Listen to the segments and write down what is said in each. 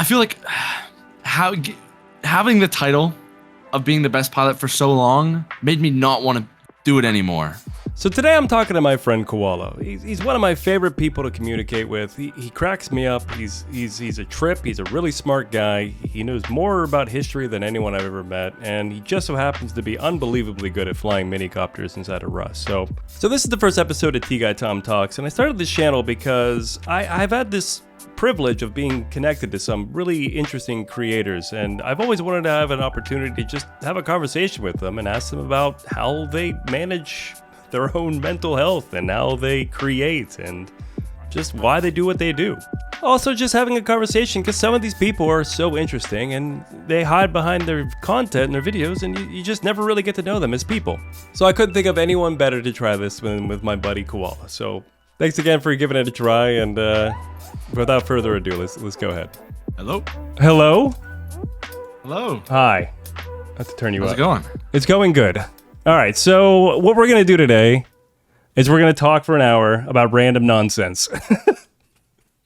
I feel like having the title of being the best pilot for so long made me not want to do it anymore. So today I'm talking to my friend Koala. He's one of my favorite people to communicate with. He cracks me up. He's a trip. He's a really smart guy. He knows more about history than anyone I've ever met, and he just so happens to be unbelievably good at flying minicopters inside of Rust. So this is the first episode of TeaGuyTom Talks, and I started this channel because I've had this privilege of being connected to some really interesting creators, and I've always wanted to have an opportunity to just have a conversation with them and ask them about how they manage their own mental health and how they create and just why they do what they do. Also just having a conversation because some of these people are so interesting and they hide behind their content and their videos and you just never really get to know them as people. So I couldn't think of anyone better to try this than with my buddy Koala. So thanks again for giving it a try, and without further ado, let's go ahead. Hello? Hello? Hello. Hi. I have to turn you up. How's it going? It's going good. All right, so what we're going to do today is we're going to talk for an hour about random nonsense.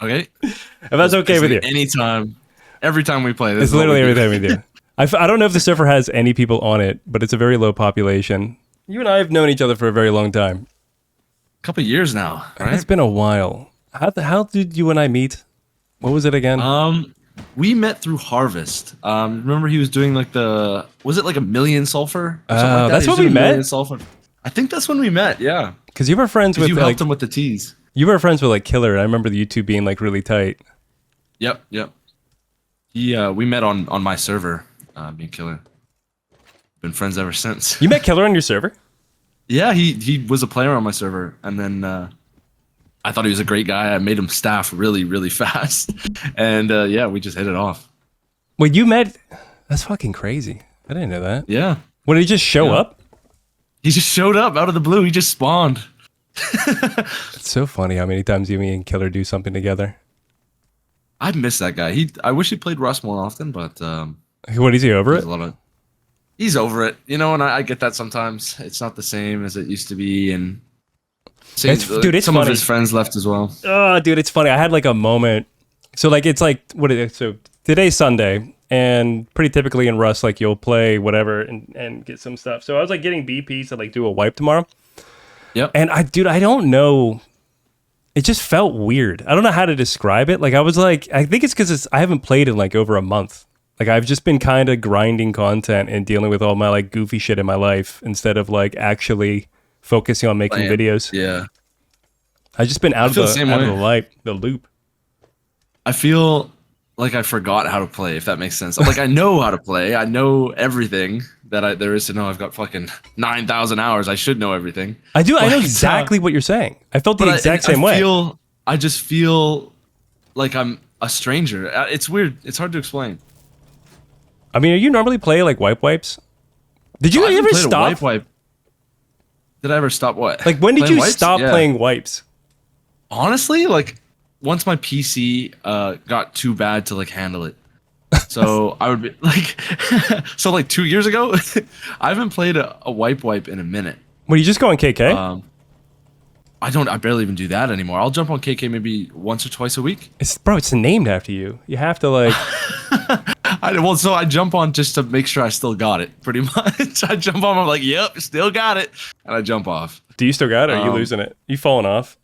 Okay. If that's okay with you. Anytime. Every time we play this. It's literally every time we do. I don't know if the server has any people on it, but it's a very low population. You and I have known each other for a very long time. A couple of years now, right? It's been a while. How did you and I meet? What was it again? We met through Harvest. Remember he was doing like was it like 1 million sulfur? Or something like that? That's He was when we doing 1 million met? Sulfur. I think that's when we met, yeah. Because you were friends with You helped him with the teas. You were friends with like Killer. And I remember the you two being like really tight. Yep. We met on my server, being Killer. Been friends ever since. You met Killer on your server? Yeah, he was a player on my server, and then I thought he was a great guy. I made him staff really, really fast, and we just hit it off. Wait, you met? That's fucking crazy. I didn't know that. Yeah. When did he just show up? He just showed up out of the blue. He just spawned. It's so funny how many times you and Killer do something together. I miss that guy. I wish he played Rust more often, but What, is he over it? He's over it, and I get that sometimes. It's not the same as it used to be, and some funny. of his friends left as well. Oh, dude, it's funny. I had like a moment. So like it's like so today's Sunday, and pretty typically in Rust, like you'll play whatever and get some stuff. So I was like getting BPs to like do a wipe tomorrow. Yep. And I don't know. It just felt weird. I don't know how to describe it. Like I was like, I think it's because I haven't played in like over a month. Like I've just been kind of grinding content and dealing with all my like goofy shit in my life instead of like actually focusing on making videos. Yeah. I've just been out of the loop. I feel like I forgot how to play, if that makes sense. Like I know how to play. I know everything that there is to know. I've got fucking 9,000 hours. I should know everything. I do. I know exactly what you're saying. I felt the exact same way. I just feel like I'm a stranger. It's weird. It's hard to explain. I mean, are you normally play like wipes? Did you ever stop? Wipe. Did I ever stop what? Like when did playing you wipes? stop playing wipes? Honestly, like once my PC got too bad to like handle it. So I would be like, so like 2 years ago, I haven't played a wipe in a minute. Well, you just go on KK? I barely even do that anymore. I'll jump on KK maybe once or twice a week. It's named after you. You have to like. So I jump on just to make sure I still got it, pretty much. I jump on, I'm like, yep, still got it, and I jump off. Do you still got it? Or are you losing it? You falling off?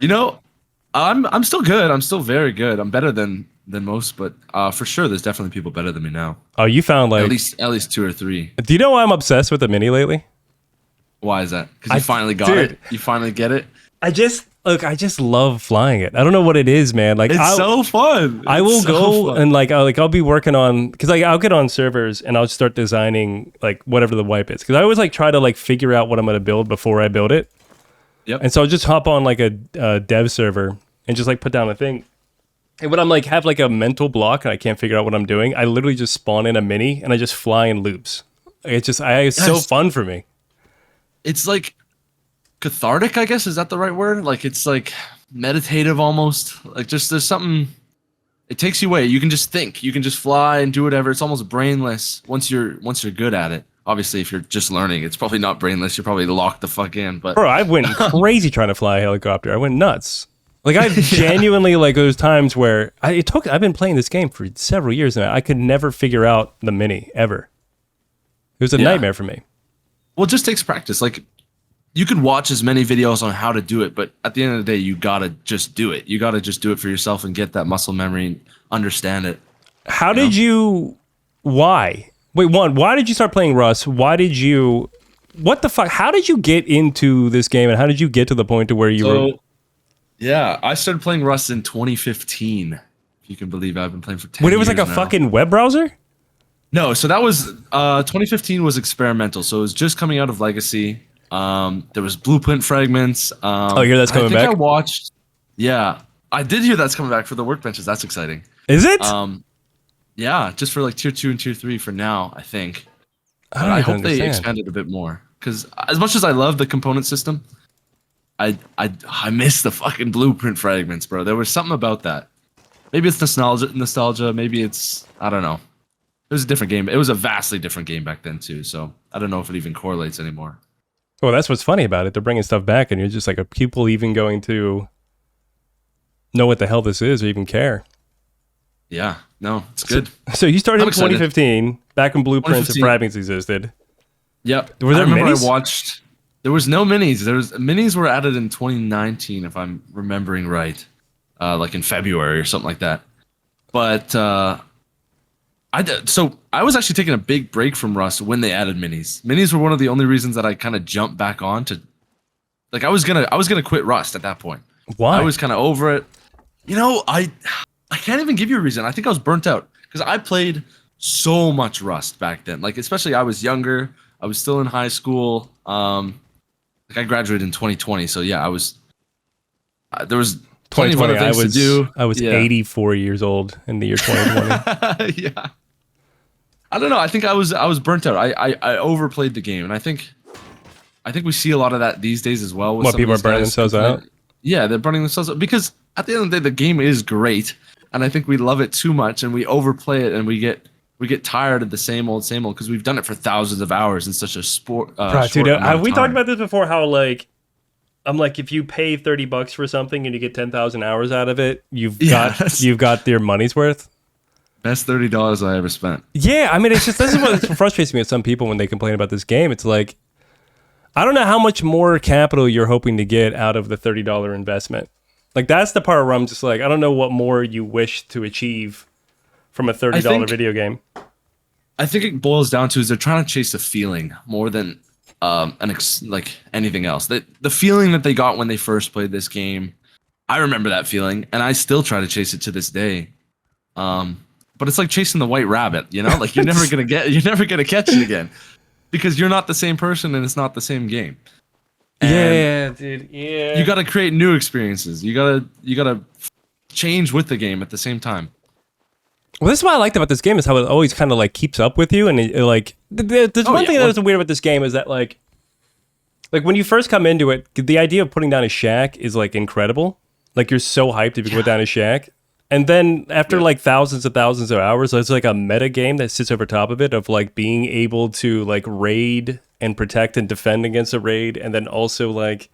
I'm still good. I'm still very good. I'm better than most, but for sure, there's definitely people better than me now. Oh, you found like at least 2 or 3. Do you know why I'm obsessed with the mini lately? Why is that? Because you finally got it. You finally get it. I just love flying it. I don't know what it is, man. Like it's so fun. I will go and I'll be working on, because like I'll get on servers and I'll start designing like whatever the wipe is, because I always like try to like figure out what I'm gonna build before I build it. Yep. And so I'll just hop on like a dev server and just like put down a thing. And when I'm like have like a mental block and I can't figure out what I'm doing, I literally just spawn in a mini and I just fly in loops. It's so fun for me. It's like cathartic, I guess. Is that the right word? Like it's like meditative almost. Like just there's something. It takes you away. You can just think. You can just fly and do whatever. It's almost brainless once you're good at it. Obviously, if you're just learning, it's probably not brainless. You're probably locked the fuck in. But bro, I went crazy trying to fly a helicopter. I went nuts. Like I genuinely like those times where I've been playing this game for several years now. I could never figure out the mini ever. It was a nightmare for me. Well, it just takes practice. Like you can watch as many videos on how to do it, but at the end of the day, you gotta just do it. You gotta just do it for yourself and get that muscle memory and understand it. How did you? Why? Wait, why did you start playing Rust? Why did you? What the fuck? How did you get into this game, and how did you get to the point to where you were? Yeah, I started playing Rust in 2015. If you can believe it, I've been playing for 10 When it was years like a now. fucking web browser? No, so that was 2015 was experimental. So it was just coming out of Legacy. There was blueprint fragments. Oh, you hear that's coming back? I watched. Yeah, I did hear that's coming back for the workbenches. That's exciting. Is it? Yeah, just for like tier 2 and tier 3 for now, I think. I I don't hope understand. they expand it a bit more. Because as much as I love the component system, I miss the fucking blueprint fragments, bro. There was something about that. Maybe it's nostalgia. Maybe it's, I don't know. It was a different game. It was a vastly different game back then too. So I don't know if it even correlates anymore. Well, that's what's funny about it. They're bringing stuff back, and you're just like, are people even going to know what the hell this is or even care? Yeah, no, it's good. So you started I'm in excited. 2015, back when blueprints and 2015. fragments existed. Yep. Were there I remember minis? I watched. There was no minis. Minis were added in 2019, if I'm remembering right, like in February or something like that. But so I was actually taking a big break from Rust when they added minis. Minis were one of the only reasons that I kind of jumped back on to. Like I was gonna quit Rust at that point. Why? I was kind of over it. You know, I can't even give you a reason. I think I was burnt out because I played so much Rust back then. Like especially I was younger. I was still in high school. Like I graduated in 2020, so yeah, I was. There was plenty of other things to do. I was 84 years old in the year 2020. Yeah. I don't know. I think I was burnt out. I overplayed the game, and I think we see a lot of that these days as well. With What, some people of are these burning guys themselves out? Yeah, they're burning themselves out because at the end of the day, the game is great, and I think we love it too much, and we overplay it, and we get tired of the same old because we've done it for thousands of hours in such a short. Dude, amount have of we time. talked about this before? How like, I'm like, if you pay $30 for something and you get 10,000 hours out of it, you've got your money's worth. Best $30 I ever spent. Yeah, I mean, it's just this is what frustrates me with some people when they complain about this game. It's like, I don't know how much more capital you're hoping to get out of the $30 investment. Like that's the part where I'm just like, I don't know what more you wish to achieve from a $30 video game. I think it boils down to is they're trying to chase a feeling more than like anything else. The feeling that they got when they first played this game, I remember that feeling, and I still try to chase it to this day. But it's like chasing the white rabbit, you know? Like you're never gonna catch it again because you're not the same person and it's not the same game. And yeah, dude. Yeah. you got to create new experiences. You gotta change with the game at the same time. Well, this is what I liked about this game is how it always kind of like keeps up with you, and it, like there's one thing that is weird about this game is that like when you first come into it, the idea of putting down a shack is like incredible. Like you're so hyped if you put down a shack, and then after like thousands of hours, there's like a meta game that sits over top of it of like being able to like raid and protect and defend against a raid, and then also like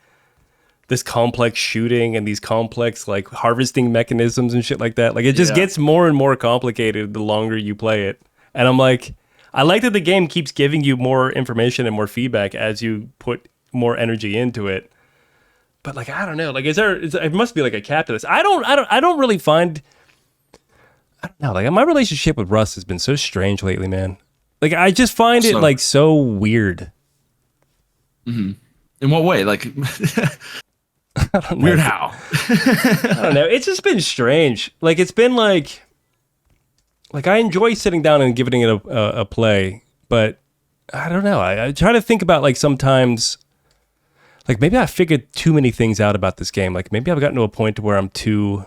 this complex shooting and these complex like harvesting mechanisms and shit like that. Like it just gets more and more complicated the longer you play it. And I'm like, I like that the game keeps giving you more information and more feedback as you put more energy into it. But like, I don't know. Like, it must be like a cap to this. I don't really find. I don't know. Like my relationship with Rust has been so strange lately, man. Like I just find it like so weird. Mm-hmm. In what way? Like. I don't know. Weird how? I don't know. It's just been strange. Like it's been like I enjoy sitting down and giving it a play, but I don't know. I try to think about like sometimes, like maybe I figured too many things out about this game. Like maybe I've gotten to a point to where I'm too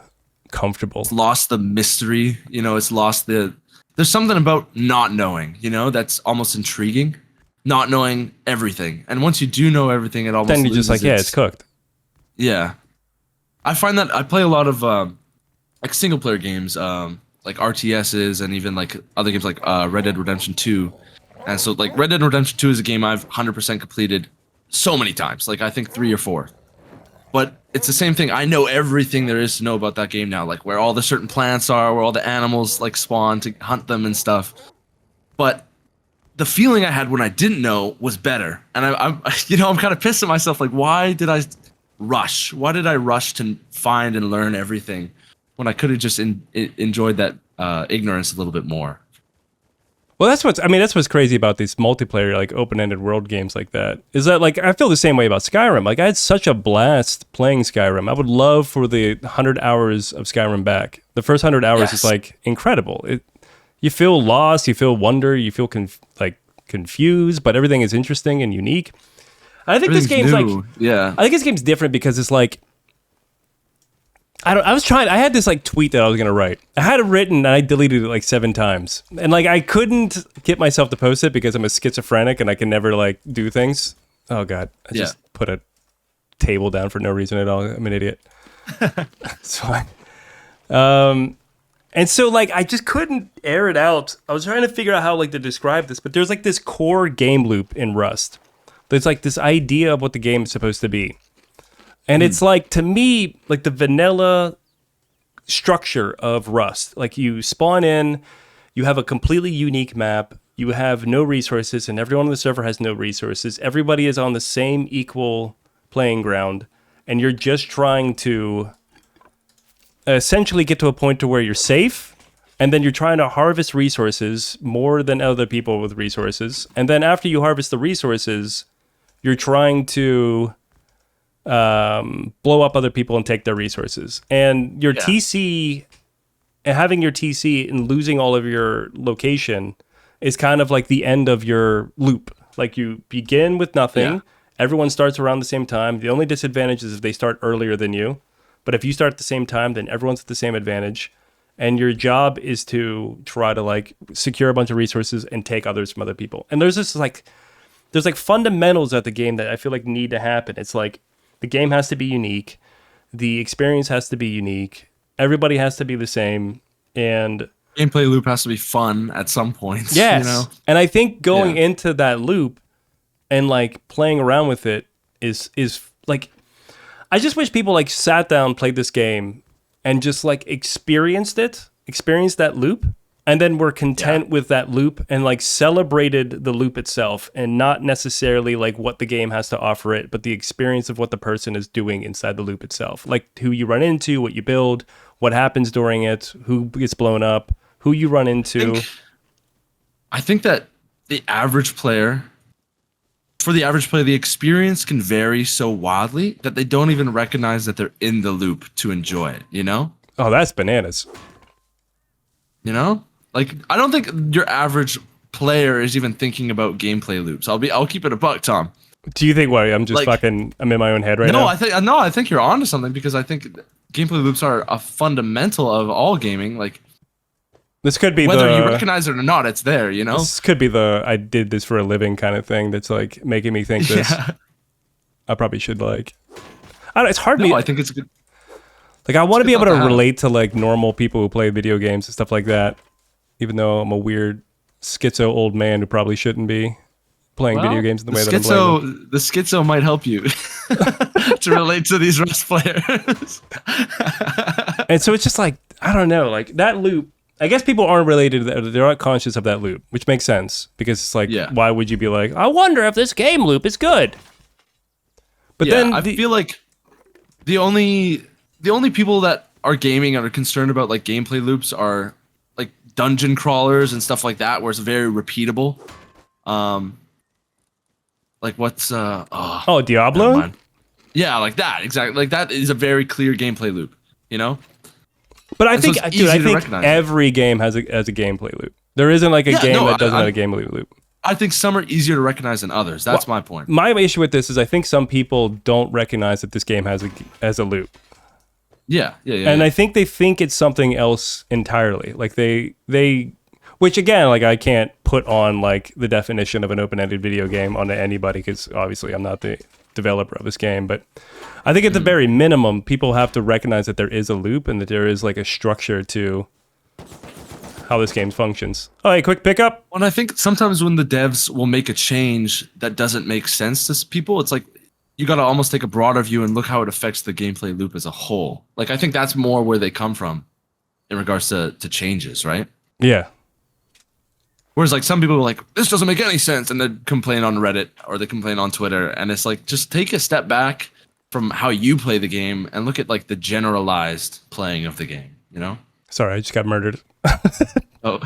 comfortable. It's lost the mystery. You know, it's lost the. There's something about not knowing. You know, that's almost intriguing. Not knowing everything, and once you do know everything, it almost then you're just like, yeah, it's cooked. Yeah, I find that I play a lot of like single player games, like RTSs, and even like other games like Red Dead Redemption 2. And so like Red Dead Redemption 2 is a game I've 100% completed so many times, like I think 3 or 4. but it's the same thing. I know everything there is to know about that game now, like where all the certain plants are, where all the animals like spawn to hunt them and stuff. But the feeling I had when I didn't know was better, and I'm I'm kind of pissed at myself. Like, why did I rush? Why did I rush to find and learn everything when I could have just enjoyed that ignorance a little bit more? Well, that's what's crazy about these multiplayer, like open-ended world games like that, is that like I feel the same way about Skyrim. Like I had such a blast playing Skyrim. I would love for the 100 hours of Skyrim back. The first 100 hours is like incredible. You feel lost, you feel wonder, you feel confused, but everything is interesting and unique. I think this game's new. I think this game's different because it's like, I had this like tweet that I was going to write. I had it written and I deleted it like 7 times. And like I couldn't get myself to post it because I'm a schizophrenic and I can never like do things. Oh God, I just put a table down for no reason at all. I'm an idiot. It's fine. And so, like, I just couldn't air it out. I was trying to figure out how, like, to describe this, but there's, like, this core game loop in Rust. There's, like, this idea of what the game is supposed to be. And it's, like, to me, like, the vanilla structure of Rust. Like, you spawn in, you have a completely unique map, you have no resources, and everyone on the server has no resources. Everybody is on the same equal playing ground, and you're just trying to essentially get to a point to where you're safe, and then you're trying to harvest resources more than other people with resources, and then after you harvest the resources, you're trying to blow up other people and take their resources. And your TC, and having your TC and losing all of your location is kind of like the end of your loop. Like you begin with nothing, everyone starts around the same time. The only disadvantage is if they start earlier than you. But if you start at the same time, then everyone's at the same advantage. And your job is to try to like secure a bunch of resources and take others from other people. And there's fundamentals at the game that I feel like need to happen. It's like the game has to be unique. The experience has to be unique. Everybody has to be the same. And gameplay loop has to be fun at some points. Yes. You know? And I think going into that loop and like playing around with it is like, I just wish people like sat down, played this game, and just like experienced that loop, and then were content with that loop and like celebrated the loop itself, and not necessarily like what the game has to offer it, but the experience of what the person is doing inside the loop itself. Like who you run into, what you build, what happens during it, who gets blown up, who you run into. I think that the average player, the experience can vary so wildly that they don't even recognize that they're in the loop to enjoy it, you know? Oh, that's bananas. You know? Like, I don't think your average player is even thinking about gameplay loops. I'll keep it a buck, Tom. Do you think I'm just like, I'm in my own head right now? I think you're onto something, because I think gameplay loops are a fundamental of all gaming. Like, this could be whether you recognize it or not, it's there, you know? This could be the I did this for a living kind of thing that's like making me think this. I probably should like, I don't know, it's hard I think it's good. Like I want to be able to relate to like normal people who play video games and stuff like that, even though I'm a weird schizo old man who probably shouldn't be playing video games in the way that I'm playing them. The schizo might help you to relate to these Rust players. And so it's just like, I don't know, like that loop, I guess people aren't related, they're not conscious of that loop, which makes sense, because it's like, why would you be like, I wonder if this game loop is good? But then I feel like the only people that are gaming and are concerned about like gameplay loops are like dungeon crawlers and stuff like that, where it's very repeatable. Like what's Diablo? Yeah, like that, exactly. Like that is a very clear gameplay loop, you know? But I think, every game has a gameplay loop. There isn't like a game that doesn't have a gameplay loop. I think some are easier to recognize than others. That's my point. My issue with this is I think some people don't recognize that this game has a loop. Yeah. And I think they think it's something else entirely. Like they, which again, like I can't put on like the definition of an open-ended video game onto anybody, because obviously I'm not the developer of this game, but I think at the very minimum, people have to recognize that there is a loop and that there is like a structure to how this game functions. Oh, hey, quick pickup. Well, I think sometimes when the devs will make a change that doesn't make sense to people, it's like you got to almost take a broader view and look how it affects the gameplay loop as a whole. Like, I think that's more where they come from in regards to changes, right? Yeah. Whereas like some people are like, this doesn't make any sense, and they complain on Reddit or they complain on Twitter, and it's like, just take a step back from how you play the game and look at like the generalized playing of the game, you know? Sorry, I just got murdered. Oh.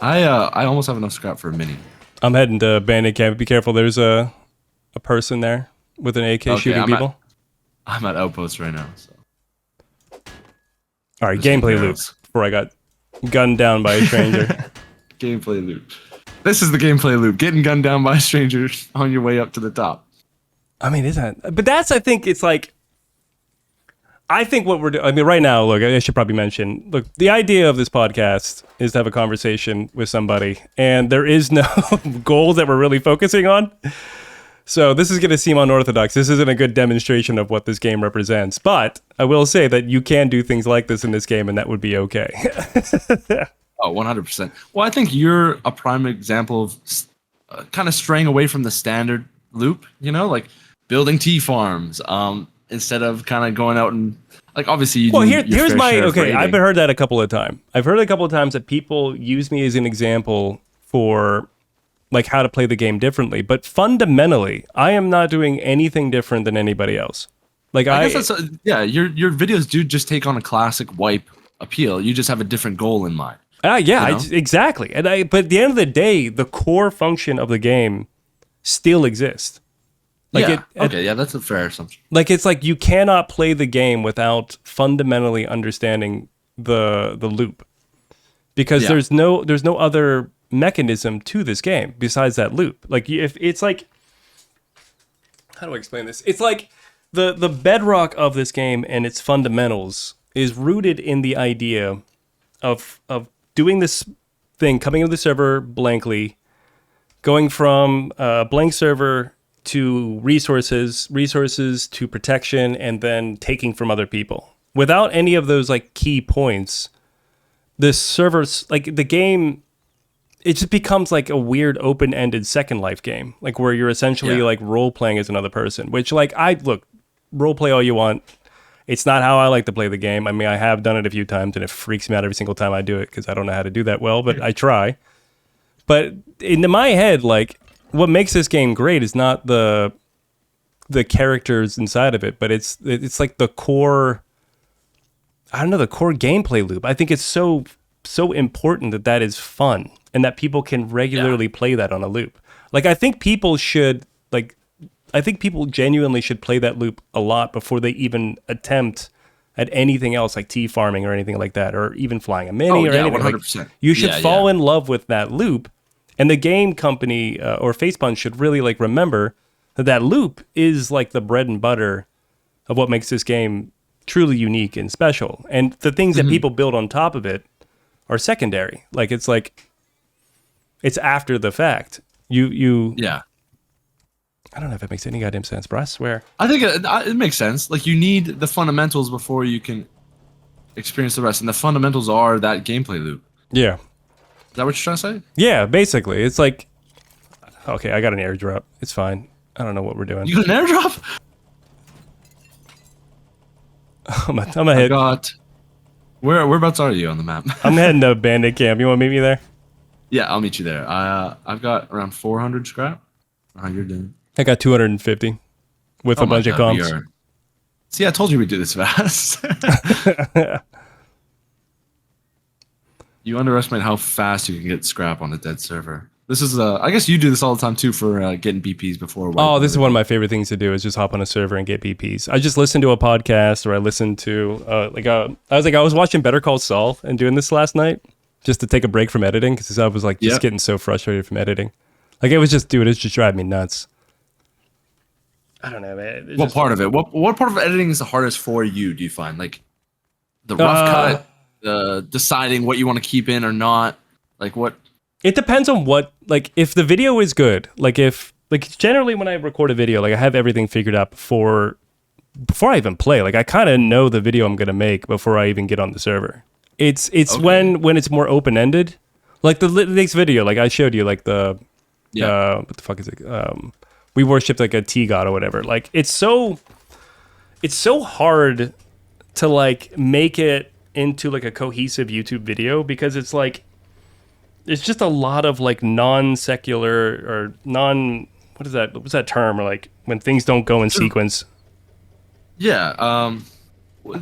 I almost have enough scrap for a mini. I'm heading to bandit camp. Be careful, there's a person there with an AK shooting people. I'm at outpost right now. So. All right, gameplay loop before I got gunned down by a stranger. Gameplay loop. This is the gameplay loop. Getting gunned down by a stranger on your way up to the top. I mean, but that's, I think it's like, I think what we're doing, I mean, right now, look, I should probably mention, look, the idea of this podcast is to have a conversation with somebody, and there is no goal that we're really focusing on. So this is going to seem unorthodox. This isn't a good demonstration of what this game represents, but I will say that you can do things like this in this game, and that would be okay. Oh, 100%. Well, I think you're a prime example of kind of straying away from the standard loop, you know, like building tea farms, instead of kind of going out and, like, obviously you here's my, okay, I've heard that a couple of times. I've heard a couple of times that people use me as an example for, like, how to play the game differently. But fundamentally, I am not doing anything different than anybody else. Like, I guess that's, your videos do just take on a classic wipe appeal. You just have a different goal in mind. Yeah, you know? exactly. But at the end of the day, the core function of the game still exists. Like that's a fair assumption. Like, it's like you cannot play the game without fundamentally understanding the loop, because there's no other mechanism to this game besides that loop. Like, if it's like, how do I explain this? It's like the bedrock of this game and its fundamentals is rooted in the idea of doing this thing, coming into the server blankly, going from a blank server to resources to protection, and then taking from other people. Without any of those like key points, the servers, like the game, it just becomes like a weird open-ended Second Life game, like where you're essentially like role-playing as another person, which, like, role-play all you want. It's not how I like to play the game. I mean, I have done it a few times, and it freaks me out every single time I do it because I don't know how to do that well, but I try. But in my head, like, what makes this game great is not the characters inside of it, but it's like the core, I don't know, the core gameplay loop. I think it's so important that is fun and that people can regularly play that on a loop. Like, I think people genuinely should play that loop a lot before they even attempt at anything else, like tea farming or anything like that, or even flying a mini or anything. 100%. Like, you should fall in love with that loop. And the game company or Facepunch should really, like, remember that loop is like the bread and butter of what makes this game truly unique and special. And the things that people build on top of it are secondary. Like, it's after the fact. I don't know if it makes any goddamn sense, but I swear. I think it makes sense. Like, you need the fundamentals before you can experience the rest, and the fundamentals are that gameplay loop. Yeah. Is that what you're trying to say? Yeah, basically. It's like, okay, I got an airdrop. It's fine. I don't know what we're doing. You got an airdrop? I'm a hit. Whereabouts are you on the map? I'm heading to bandit camp. You want to meet me there? Yeah, I'll meet you there. I've got around 400 scrap. How you're doing? I got 250 with a bunch of comps. See, I told you we'd do this fast. You underestimate how fast you can get scrap on a dead server. This is, I guess you do this all the time too for getting BPs before. Oh, this is one of my favorite things to do is just hop on a server and get BPs. I just listen to a podcast, or I listen to I was watching Better Call Saul and doing this last night just to take a break from editing because I was like just getting so frustrated from editing. Like, it was just driving me nuts. I don't know, man. What part of it? What part of editing is the hardest for you? Do you find, like, the rough cut, deciding what you want to keep in or not? Like, what? It depends on what. Like, if the video is good, generally when I record a video, like, I have everything figured out before I even play. Like, I kind of know the video I'm gonna make before I even get on the server. It's okay. when it's more open ended. Like the next video, like I showed you, like the Yeah. What the fuck is it? We worship like a tea god or whatever. Like it's so hard to like make it into like a cohesive YouTube video because it's like it's just a lot of like non-secular or what is that? What's that term? Or like when things don't go in sequence. Yeah.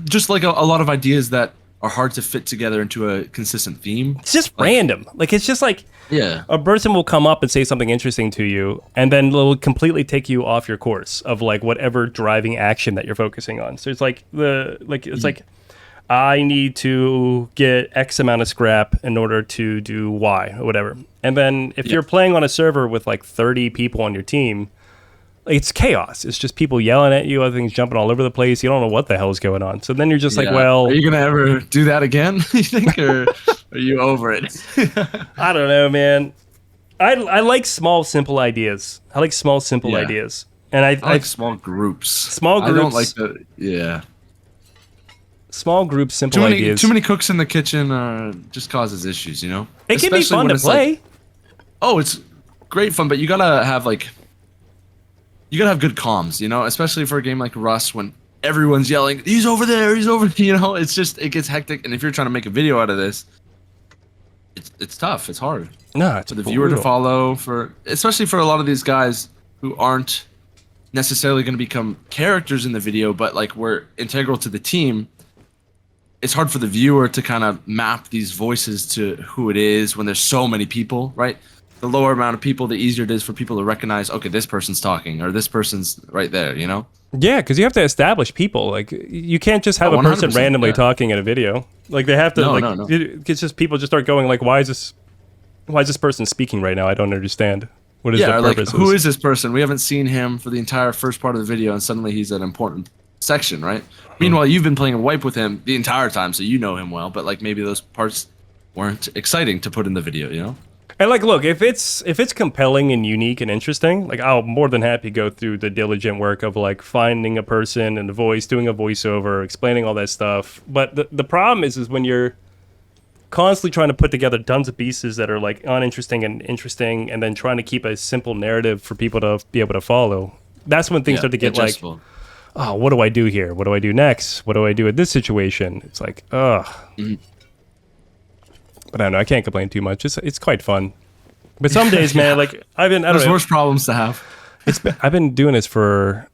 Just like a lot of ideas that are hard to fit together into a consistent theme. It's just random. Like it's just like Yeah. a person will come up and say something interesting to you, and then they'll completely take you off your course of like whatever driving action that you're focusing on. So it's like like I need to get X amount of scrap in order to do Y or whatever. And then if you're playing on a server with like 30 people on your team, it's chaos. It's just people yelling at you, other things jumping all over the place. You don't know what the hell is going on. So then you're just like, well, are you gonna ever do that again? You think, or are you over it? I don't know, man. I like small, simple ideas. I like small, simple ideas, and I like small groups. Small groups. I don't like the small groups, simple ideas. Too many cooks in the kitchen just causes issues. You know, it can be fun to play. Like, oh, it's great fun, but you gotta have good comms, you know, especially for a game like Rust when everyone's yelling, he's over there, you know, it gets hectic. And if you're trying to make a video out of this, it's tough. It's hard. No, it's for the viewer to follow, especially for a lot of these guys who aren't necessarily going to become characters in the video, but like we're integral to the team. It's hard for the viewer to kind of map these voices to who it is when there's so many people, right? The lower amount of people, the easier it is for people to recognize, okay, this person's talking or this person's right there, you know? Yeah, because you have to establish people. Like, you can't just have a person randomly talking in a video. Like, they have to, no. It's just people just start going, like, why is this person speaking right now? I don't understand. What is the purpose? Like, who is this person? We haven't seen him for the entire first part of the video, and suddenly he's an important section, right? Meanwhile, you've been playing a wipe with him the entire time, so you know him well, but, like, maybe those parts weren't exciting to put in the video, you know? And like, look, if it's compelling and unique and interesting, like I'll more than happy go through the diligent work of like finding a person and the voice, doing a voiceover, explaining all that stuff. But the problem is when you're constantly trying to put together tons of pieces that are like uninteresting and interesting, and then trying to keep a simple narrative for people to be able to follow. That's when things start to get like, oh, what do I do here? What do I do next? What do I do in this situation? It's like, ugh. Mm-hmm. But I don't know. I can't complain too much. It's quite fun. But some days, man, like there's worse problems to have. I've been doing this for,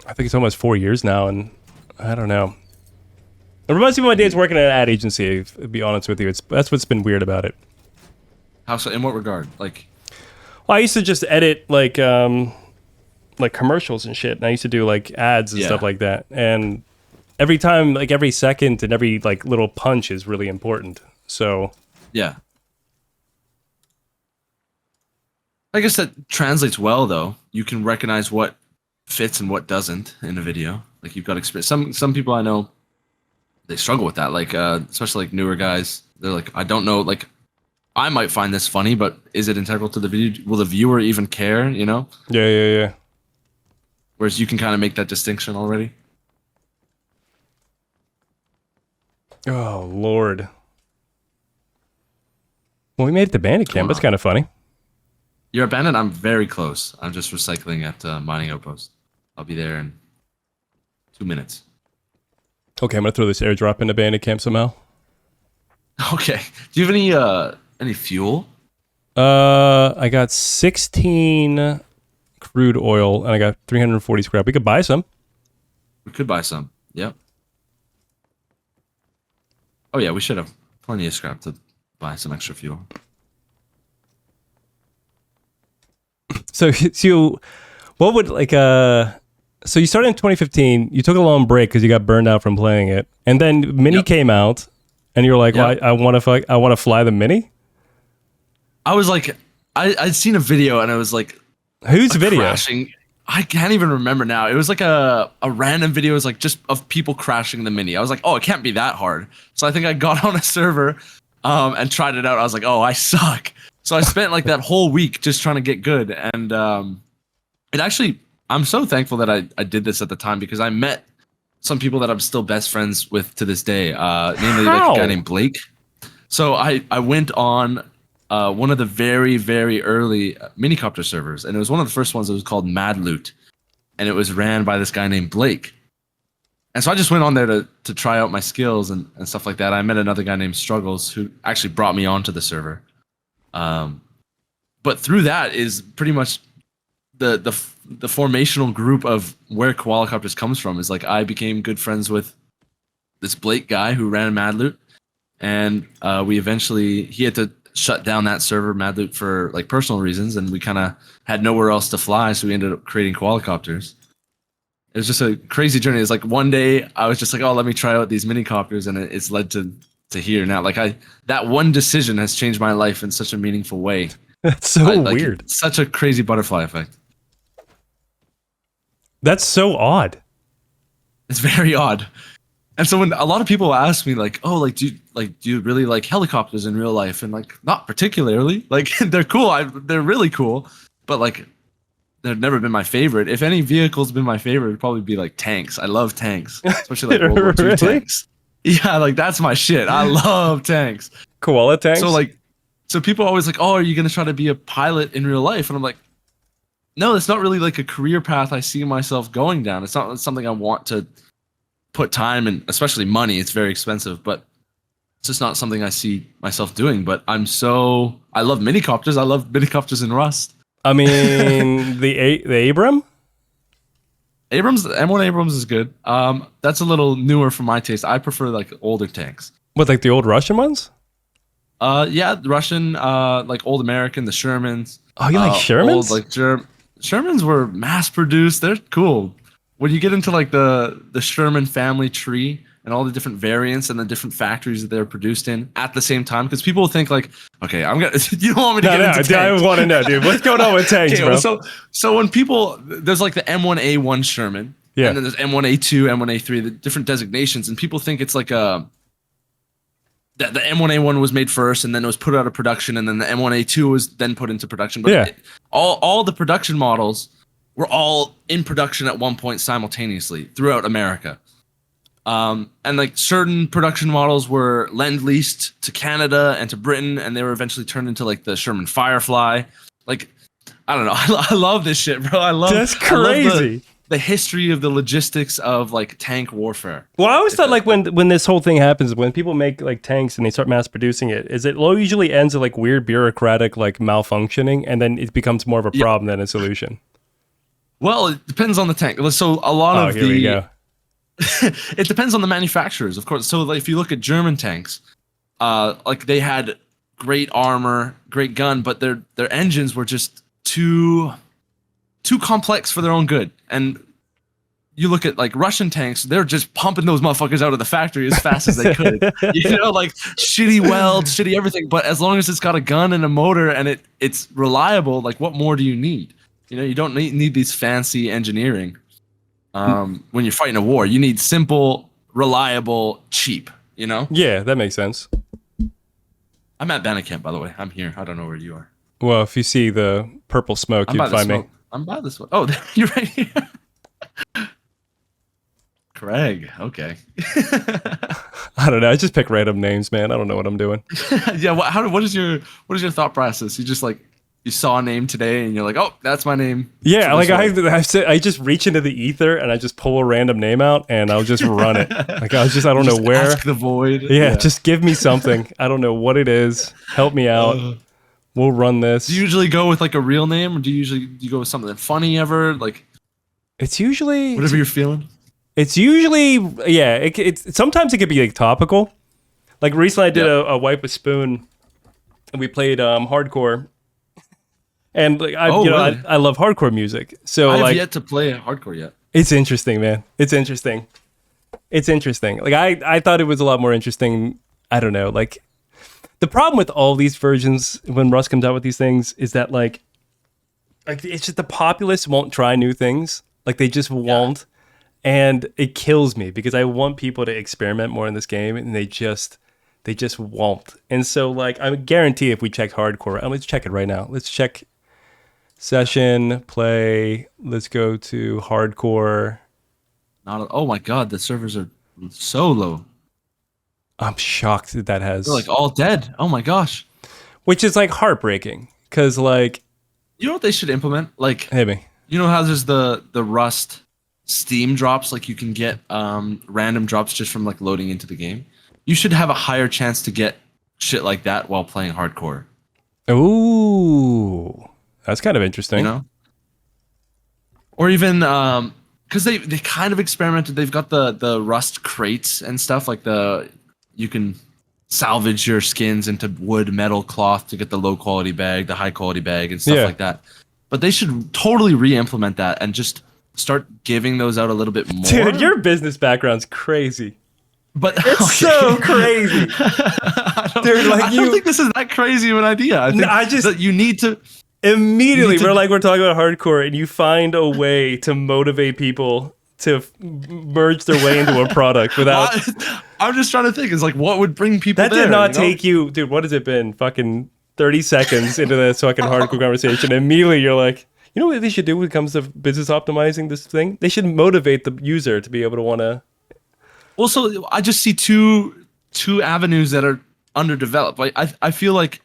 I think it's almost 4 years now, and I don't know. It reminds me of my days working at an ad agency. To be honest with you, that's what's been weird about it. How so? In what regard? Like, well, I used to just edit like commercials and shit, and I used to do like ads and stuff like that. And every time, like every second and every like little punch is really important. So, yeah. I guess that translates well, though. You can recognize what fits and what doesn't in a video. Like you've got experience. Some people I know, they struggle with that. Like especially like newer guys, they're like, I don't know. Like I might find this funny, but is it integral to the video? Will the viewer even care? You know? Yeah. Whereas you can kind of make that distinction already. Oh Lord. Well, we made it to Bandit Camp. That's kind of funny. You're a bandit? I'm very close. I'm just recycling at Mining Outpost. I'll be there in 2 minutes. Okay, I'm going to throw this airdrop into Bandit Camp somehow. Okay. Do you have any fuel? I got 16 crude oil, and I got 340 scrap. We could buy some. We could buy some. Yep. Oh, yeah, we should have plenty of scrap to buy some extra fuel. So what would like so you started in 2015, you took a long break because you got burned out from playing it, and then Mini came out, and you're like, well, I want to fly the Mini. I was like, I'd seen a video, and I was like, whose video? Crashing. I can't even remember now. It was like a random video. It was like just of people crashing the Mini. I was like, oh, it can't be that hard. So I think I got on a server and tried it out. I was like, oh, I suck. So I spent like that whole week just trying to get good. And it actually, I'm so thankful that I did this at the time, because I met some people that I'm still best friends with to this day. Namely like a guy named Blake. So I went on one of the very, very early minicopter servers, and it was one of the first ones that was called Mad Loot, and it was ran by this guy named Blake. And so I just went on there to try out my skills and stuff like that. I met another guy named Struggles who actually brought me onto the server. But through that is pretty much the formational group of where Koalicopters comes from. Is like I became good friends with this Blake guy who ran Mad Loot, and he had to shut down that server Mad Loot for like personal reasons, and we kind of had nowhere else to fly, so we ended up creating Koalicopters. It was just a crazy journey. It's like one day I was just like, oh, let me try out these minicopters, and it's led to here now. Like that one decision has changed my life in such a meaningful way. That's so weird. Such a crazy butterfly effect. That's so odd. It's very odd. And so when a lot of people ask me like, oh, like do you really like helicopters in real life? And like, not particularly. Like they're cool. They're really cool, but like they've never been my favorite. If any vehicle's been my favorite, it'd probably be like tanks. I love tanks, especially like World War II tanks. Yeah, like that's my shit. I love tanks. Koala tanks. So people are always like, oh, are you gonna try to be a pilot in real life? And I'm like, no, it's not really like a career path I see myself going down. It's not something I want to put time and especially money. It's very expensive, but it's just not something I see myself doing. But I love minicopters. I love minicopters in Rust. I mean, the Abram? M1 Abrams is good. That's a little newer for my taste. I prefer like older tanks. What, like the old Russian ones? Yeah, the Russian, like old American, the Shermans. Oh, you like Shermans? Shermans were mass produced. They're cool. When you get into like the Sherman family tree and all the different variants and the different factories that they're produced in at the same time, because people think like, okay, you don't want me to get into tanks. I want to know, dude. What's going on with tanks, bro? So when there's like the M1A1 Sherman, yeah, and then there's M1A2, M1A3, the different designations, and people think it's like that the M1A1 was made first, and then it was put out of production, and then the M1A2 was then put into production. But yeah, all the production models were all in production at one point simultaneously throughout America. And like certain production models were lend-leased to Canada and to Britain, and they were eventually turned into like the Sherman Firefly. Like, I don't know. I love this shit, bro. That's crazy. I love the history of the logistics of like tank warfare. Well, I always thought like when this whole thing happens, when people make like tanks and they start mass producing it, usually ends with like weird bureaucratic like malfunctioning, and then it becomes more of a problem than a solution. Well, it depends on the tank. So a lot of here we go. It depends on the manufacturers, of course. So like, if you look at German tanks, like they had great armor, great gun, but their engines were just too complex for their own good. And you look at like Russian tanks, they're just pumping those motherfuckers out of the factory as fast as they could. You know, like shitty welds, shitty everything. But as long as it's got a gun and a motor and it's reliable, like what more do you need? You know, you don't need these fancy engineering. When you're fighting a war, you need simple, reliable, cheap, you know? Yeah, that makes sense. I'm at Bannicamp, by the way. I'm here. I don't know where you are. Well, if you see the purple smoke, you'd find me. I'm by this one. Oh, you're right here. Craig. Okay. I don't know. I just pick random names, man. I don't know what I'm doing. Yeah. What is your thought process? You just like, you saw a name today and you're like, oh, that's my name. Yeah, like I just reach into the ether and I just pull a random name out and I'll just run it. Like I don't know where. Ask the void. Yeah, just give me something. I don't know what it is. Help me out. We'll run this. Do you usually go with like a real name, or do you go with something funny ever? Like, it's usually whatever you're feeling. It's usually it's sometimes it could be like topical. Like recently I did a wipe with spoon and we played hardcore. And like I love hardcore music. So I have yet to play hardcore yet. It's interesting, man. It's interesting. Like I thought it was a lot more interesting. I don't know. Like the problem with all these versions when Rust comes out with these things is that like it's just the populace won't try new things. Like they just won't. And it kills me because I want people to experiment more in this game and they just won't. And so like I guarantee if we check hardcore, let's check it right now. Let's check session, play, let's go to hardcore. Oh my god, the servers are so low. I'm shocked that has... They're like all dead. Oh my gosh. which is like heartbreaking because like You know what they should implement? Like, maybe. you know how there's the Rust Steam drops, like you can get random drops just from like loading into the game. You should have a higher chance to get shit like that while playing hardcore. Ooh, that's kind of interesting. You know, or even because they kind of experimented. They've got the Rust crates and stuff like you can salvage your skins into wood, metal, cloth to get the low quality bag, the high quality bag, and stuff like that. But they should totally re-implement that and just start giving those out a little bit more. Dude, your business background's crazy. But it's so crazy. Dude, like I don't think this is that crazy of an idea. I think that you need to immediately we're talking about hardcore and you find a way to motivate people to merge their way into a product without I'm just trying to think, is like what would bring people that there, did not take you, dude, what has it been? Fucking 30 seconds into this fucking hardcore conversation. Immediately you're like, you know what they should do when it comes to business optimizing this thing? They should motivate the user to be able to want to. Well, so I just see two avenues that are underdeveloped. Like I feel like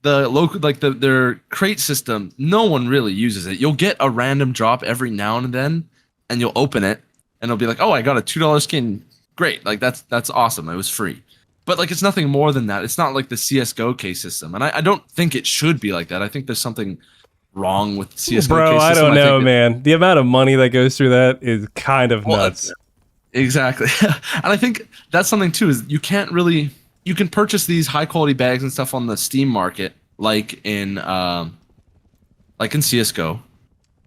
the local, like their crate system, no one really uses it. You'll get a random drop every now and then, and you'll open it, and it'll be like, oh, I got a $2 skin. Great, like that's awesome. It was free. But like it's nothing more than that. It's not like the CS:GO case system, and I don't think it should be like that. I think there's something wrong with CS:GO Bro, case system. I don't know, man. The amount of money that goes through that is kind of nuts. Exactly. And I think that's something too, is you can purchase these high quality bags and stuff on the Steam market, like in CS:GO.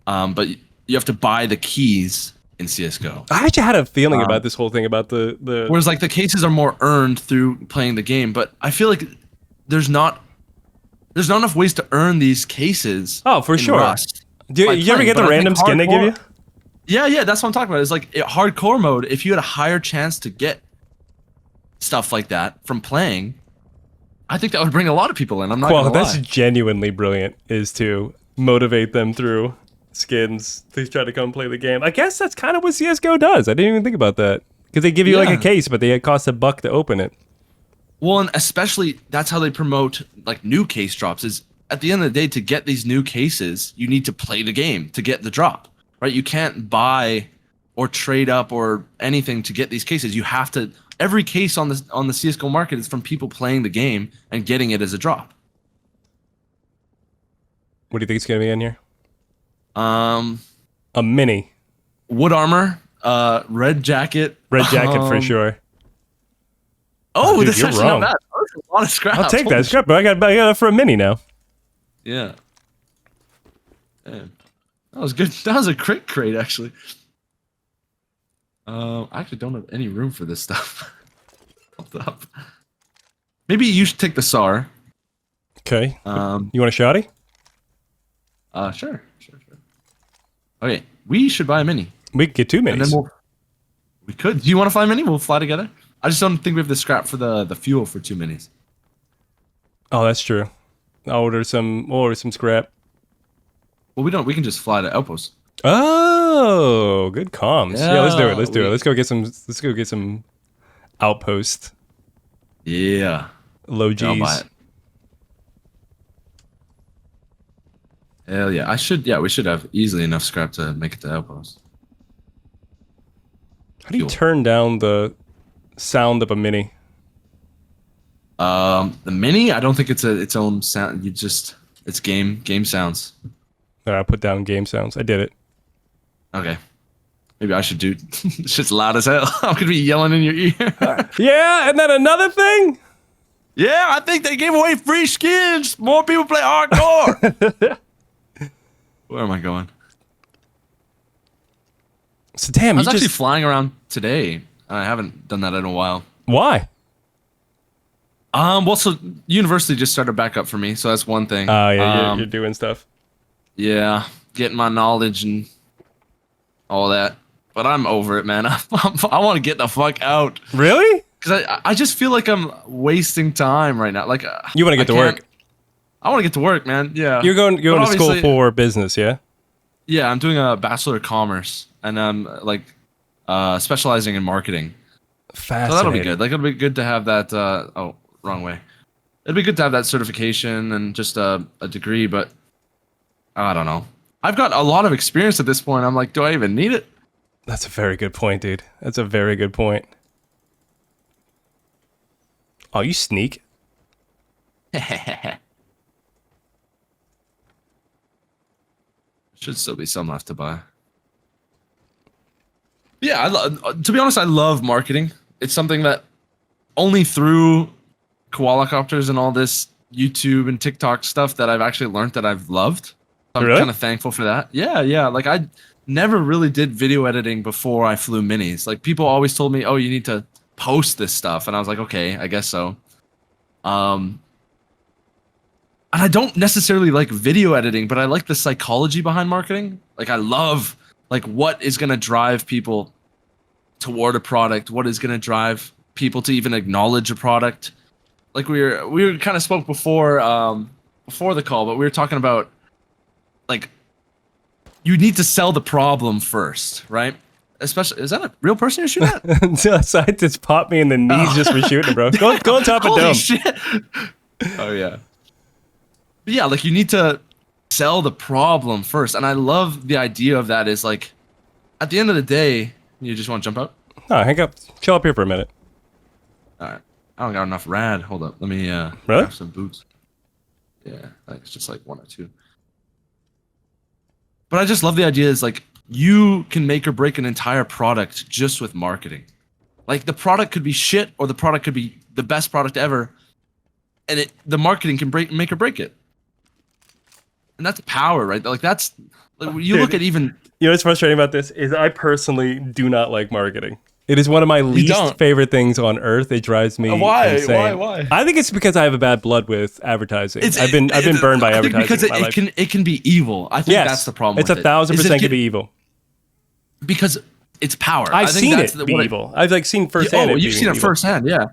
But you have to buy the keys in CS:GO. I actually had a feeling about this whole thing about the whereas like the cases are more earned through playing the game, but I feel like there's not enough ways to earn these cases. Oh, for sure. Rust Do you ever get the random skin they give you? Yeah, that's what I'm talking about. It's like hardcore mode. If you had a higher chance to get stuff like that from playing, I think that would bring a lot of people in. I'm not gonna lie. That's genuinely brilliant, is to motivate them through skins to try to come play the game. I guess that's kind of what CS:GO does. I didn't even think about that. Because they give you like a case, but it costs $1 to open it. Well, and especially that's how they promote like new case drops, is at the end of the day, to get these new cases, you need to play the game to get the drop. Right? You can't buy or trade up or anything to get these cases. You have to. Every case on the CS:GO market is from people playing the game and getting it as a drop. What do you think it's gonna be in here? A mini. Wood armor, red jacket. Red jacket for sure. Oh, dude, that's actually not bad. That's a lot of scrap. I'll take that scrap, but I got it for a mini now. Yeah. Man. That was good. That was a crate actually. I actually don't have any room for this stuff. Maybe you should take the SAR. Okay. You want a shotty? Sure. Okay, we should buy a mini. We could get 2 minis. And then we could. Do you want to fly a mini? We'll fly together. I just don't think we have the scrap for the fuel for 2 minis. Oh, that's true. I'll order some scrap. Well, we don't. We can just fly to Outpost. Oh, good comms. Yeah, let's do it. Let's do it. Let's go get some Outpost. Yeah. Low G's. I'll buy it. Hell yeah. We should have easily enough scrap to make it to Outpost. How do you turn down the sound of a mini? The mini, I don't think it's its own sound. It's game sounds. I put down game sounds. I did it. Okay. Maybe I should do. It's just loud as hell. I'm gonna be yelling in your ear. Yeah, and then another thing. Yeah, I think they gave away free skins. More people play hardcore. Where am I going? So damn, I was actually flying around today. I haven't done that in a while. Why? Well, so university just started back up for me, so that's one thing. Oh yeah, you're doing stuff. Yeah, getting my knowledge and all that. But I'm over it, man. I want to get the fuck out. Really? Because I just feel like I'm wasting time right now. Like you want to get to work. I want to get to work, man. Yeah. You're going to school for business, yeah? Yeah, I'm doing a Bachelor of Commerce, and I'm specializing in marketing. Fascinating. So that'll be good. Like it'll be good to have that. Oh, wrong way. it'd be good to have that certification and just a degree, but I don't know. I've got a lot of experience at this point. I'm like, do I even need it? That's a very good point, dude. That's a very good point. Oh, you sneak. Should still be some left to buy. Yeah, to be honest, I love marketing. It's something that only through Koalicopters and all this YouTube and TikTok stuff that I've actually learned that I've loved. I'm Really? kind of thankful for that. Yeah, yeah. Like I never really did video editing before I flew minis. Like people always told me, "Oh, you need to post this stuff," and I was like, "Okay, I guess so." And I don't necessarily like video editing, but I like the psychology behind marketing. Like I love like what is going to drive people toward a product, what is going to drive people to even acknowledge a product. Like we were kind of spoke before before the call, but we were talking about like you need to sell the problem first, right? Especially, is that a real person you're shooting at? Scientist popped me in the knees just for shooting, bro. Go on top of Holy dome. shit. Oh yeah. But yeah, like you need to sell the problem first. And I love the idea of that is like at the end of the day, you just want to jump out? No, hang up. Chill up here for a minute. Alright. I don't got enough rad. Hold up. Let me Really? grab some boots. Yeah, like it's just like one or two. But I just love the idea is like you can make or break an entire product just with marketing. Like the product could be shit or the product could be the best product ever. And the marketing can make or break it. And that's power, right? Like that's like when you look at even You know what's frustrating about this is I personally do not like marketing. It is one of my least favorite things on earth. It drives me insane. Why? I think it's because I have a bad blood with advertising. I've been burned by advertising. Because it can be evil. I think that's the problem. It's 1,000% can be evil. Because it's power. I've seen it be evil. I've like seen firsthand. Oh, you've seen it firsthand, yeah.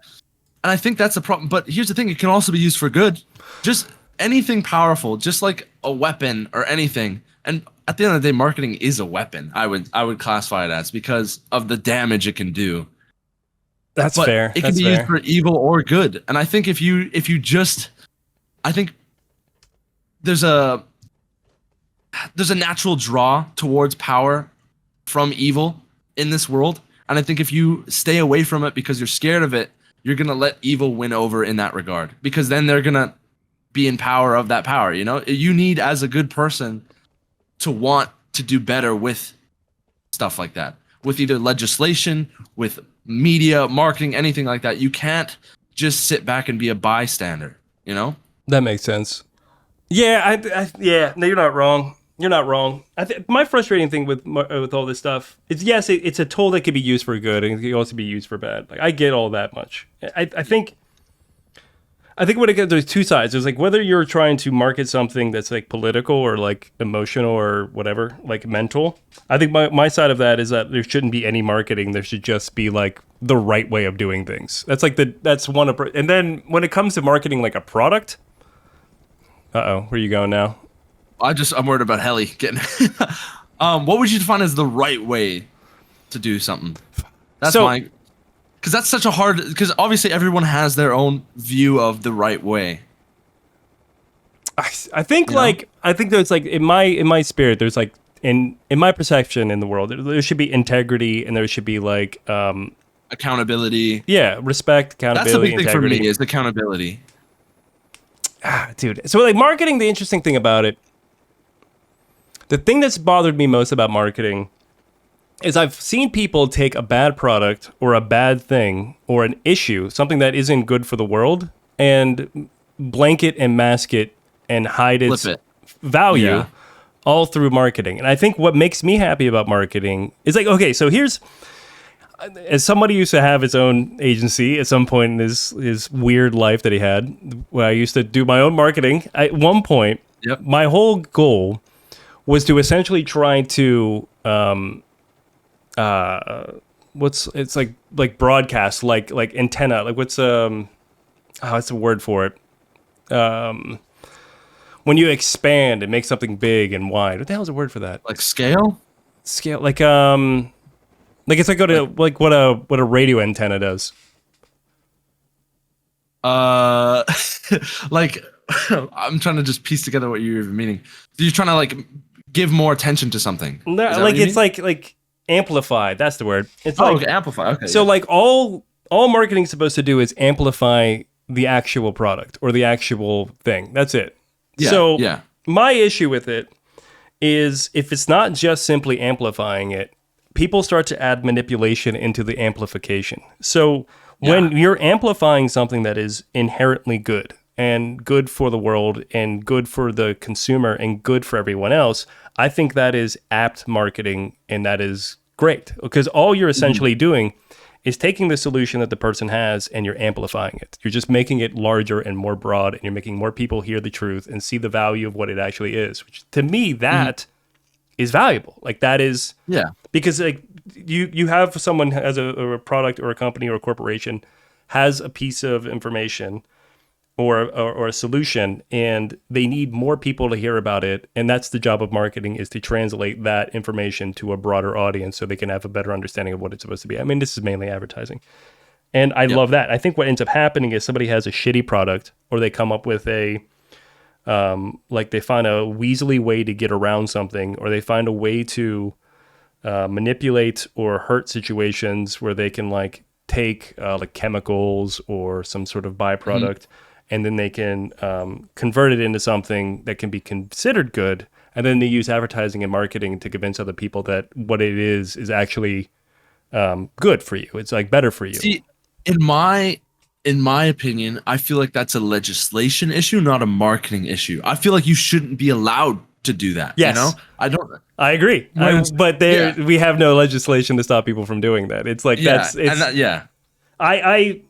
And I think that's the problem. But here's the thing: it can also be used for good. Just anything powerful, just like a weapon or anything. And at the end of the day, marketing is a weapon. I would classify it as because of the damage it can do. That's fair. It can be used for evil or good. And I think if you just, I think there's a natural draw towards power from evil in this world. And I think if you stay away from it because you're scared of it, you're gonna let evil win over in that regard. Because then they're gonna be in power of that power. You know, you need as a good person to want to do better with stuff like that, with either legislation, with media, marketing, anything like that. You can't just sit back and be a bystander, you know? That makes sense. Yeah, yeah. No, you're not wrong. You're not wrong. My frustrating thing with all this stuff is, yes, it's a tool that can be used for good and it can also be used for bad. Like I get all that much. I think when it gets, there's two sides. There's like whether you're trying to market something that's like political or like emotional or whatever, like mental. I think my side of that is that there shouldn't be any marketing. There should just be like the right way of doing things. That's like that's one of. And then when it comes to marketing like a product, where are you going now? I'm worried about Helly getting. What would you define as the right way to do something? Because that's such a hard. Because obviously everyone has their own view of the right way. I think I think there's like in my spirit there's like in my perception in the world there should be integrity and there should be like accountability. Yeah, respect, accountability. That's the big integrity. thing for me is accountability. Dude, so like marketing, the interesting thing about it, the thing that's bothered me most about marketing is I've seen people take a bad product or a bad thing or an issue, something that isn't good for the world, and blanket and mask it and hide its value all through marketing. And I think what makes me happy about marketing is like, okay, so here's, as somebody used to have his own agency at some point in his weird life that he had, where I used to do my own marketing, at one point, my whole goal was to essentially try to it's like broadcast, like antenna, like what's the word for it? When you expand and make something big and wide. What the hell is the word for that? Like scale, like it's like what a radio antenna does. like I'm trying to just piece together what you're even meaning. So you're trying to like give more attention to something. No, like it's like amplified. That's the word. It's like okay, amplify. Okay. So like all marketing's supposed to do is amplify the actual product or the actual thing. That's it. Yeah, so yeah. My issue with it is if it's not just simply amplifying it, people start to add manipulation into the amplification. So when you're amplifying something that is inherently good and good for the world and good for the consumer and good for everyone else, I think that is apt marketing, and that is great because all you're essentially doing is taking the solution that the person has and you're amplifying it. You're just making it larger and more broad, and you're making more people hear the truth and see the value of what it actually is, which to me, that is valuable. Like that is, because like you have someone as a product or a company or a corporation has a piece of information or a solution, and they need more people to hear about it. And that's the job of marketing, is to translate that information to a broader audience so they can have a better understanding of what it's supposed to be. I mean, this is mainly advertising. And I love that. I think what ends up happening is somebody has a shitty product, or they come up with a, like they find a weaselly way to get around something, or they find a way to manipulate or hurt situations where they can like take like chemicals or some sort of byproduct, and then they can convert it into something that can be considered good. And then they use advertising and marketing to convince other people that what it is actually good for you. It's like better for you. See, in my opinion, I feel like that's a legislation issue, not a marketing issue. I feel like you shouldn't be allowed to do that. Yes. You know? I agree. But we have no legislation to stop people from doing that. It's like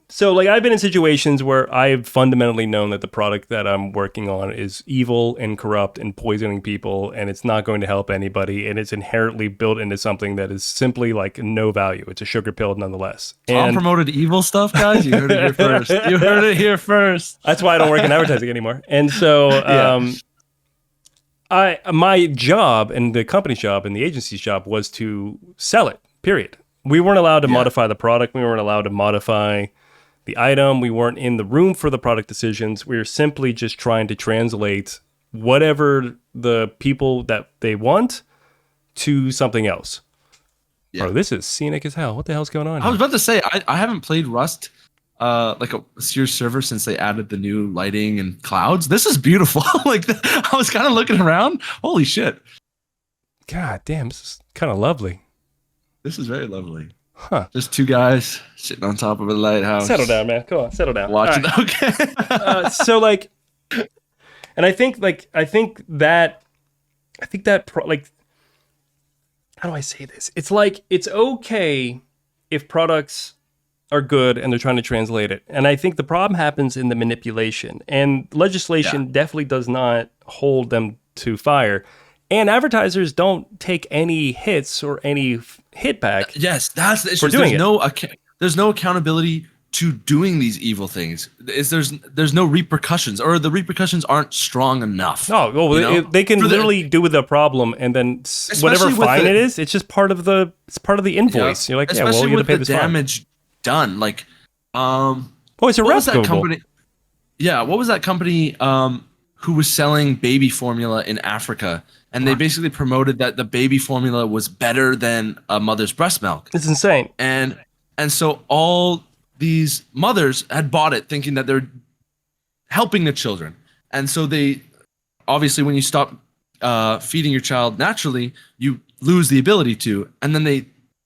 So like I've been in situations where I've fundamentally known that the product that I'm working on is evil and corrupt and poisoning people, and it's not going to help anybody, and it's inherently built into something that is simply like no value. It's a sugar pill nonetheless. Tom promoted evil stuff, guys. You heard it here first. You heard it here first. That's why I don't work in advertising anymore. And so my job and the company's job and the agency's job was to sell it, period. We weren't allowed to modify the product. We weren't allowed to modify the item. We weren't in the room for the product decisions. We were simply just trying to translate whatever the people that they want to something else. Yeah. Bro, this is scenic as hell. What the hell's going on here? I was about to say, I haven't played Rust, like a serious server, since they added the new lighting and clouds. This is beautiful. Like I was kind of looking around. Holy shit. God damn, this is kind of lovely. This is very lovely. Huh. Just two guys sitting on top of a lighthouse. Settle down, man. Come on, settle down. Watching. Right. Okay. So like, and I think that how do I say this? It's like, it's okay if products are good and they're trying to translate it. And I think the problem happens in the manipulation, and legislation definitely does not hold them to fire. And advertisers don't take any hits or any hit back. Yes, that's the issue. There's no accountability to doing these evil things. There's no repercussions, or the repercussions aren't strong enough. No, well, they can literally do with the problem, and then whatever fine it is, it's just part of the invoice. You're like, you have to pay this fine. Damage done. Like, it's irrevocable. What was that company? Who was selling baby formula in Africa, and they basically promoted that the baby formula was better than a mother's breast milk. It's insane. And so all these mothers had bought it thinking that they're helping the children. And so they, obviously when you stop feeding your child naturally, you lose the ability to. And then it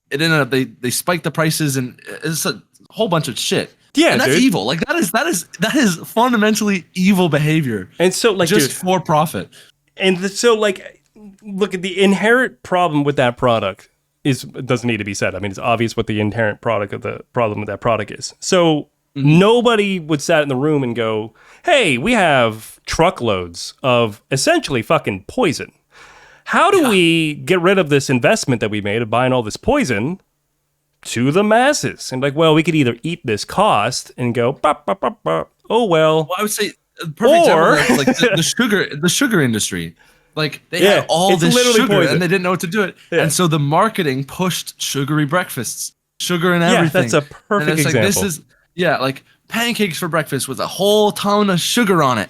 ended up, they spiked the prices, and it's a whole bunch of shit. Yeah, and that's evil. Like that is fundamentally evil behavior. And so, like, just for profit. And so, like, look at the inherent problem with that product doesn't need to be said. I mean, it's obvious what the inherent problem with that product is. So nobody would sat in the room and go, "Hey, we have truckloads of essentially fucking poison. How do we get rid of this investment that we made of buying all this poison to the masses?" And like, well, we could either eat this cost and go, oh well. Well, I would say perfect example, like the sugar industry. Like they had all this sugar poison, and they didn't know what to do it. Yeah. And so the marketing pushed sugary breakfasts, sugar and everything. Yeah, that's a perfect example. Like pancakes for breakfast with a whole ton of sugar on it.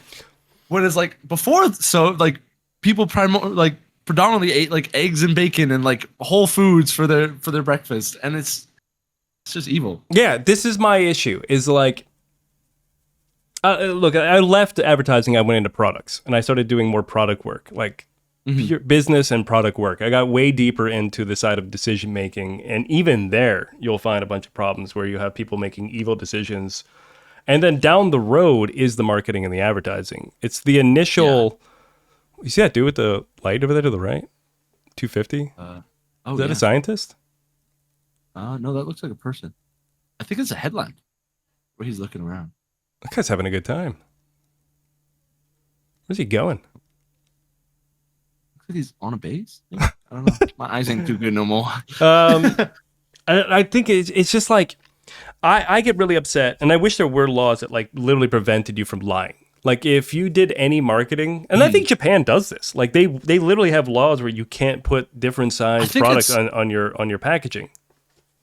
Whereas like before, so like people predominantly ate like eggs and bacon and like whole foods for their breakfast, and it's just evil. Yeah, this is my issue. Is like, look, I left advertising. I went into products, and I started doing more product work, like pure business and product work. I got way deeper into the side of decision making, and even there, you'll find a bunch of problems where you have people making evil decisions. And then down the road is the marketing and the advertising. It's the initial. Yeah. You see that dude with the light over there to the right? 250? Is that a scientist? No, that looks like a person. I think it's a headline where he's looking around. That guy's having a good time. Where's he going? Looks like he's on a base. I don't know. My eyes ain't too good no more. I think it's just like, I get really upset, and I wish there were laws that like literally prevented you from lying. Like if you did any marketing, and I think Japan does this. Like they literally have laws where you can't put different size products on your packaging.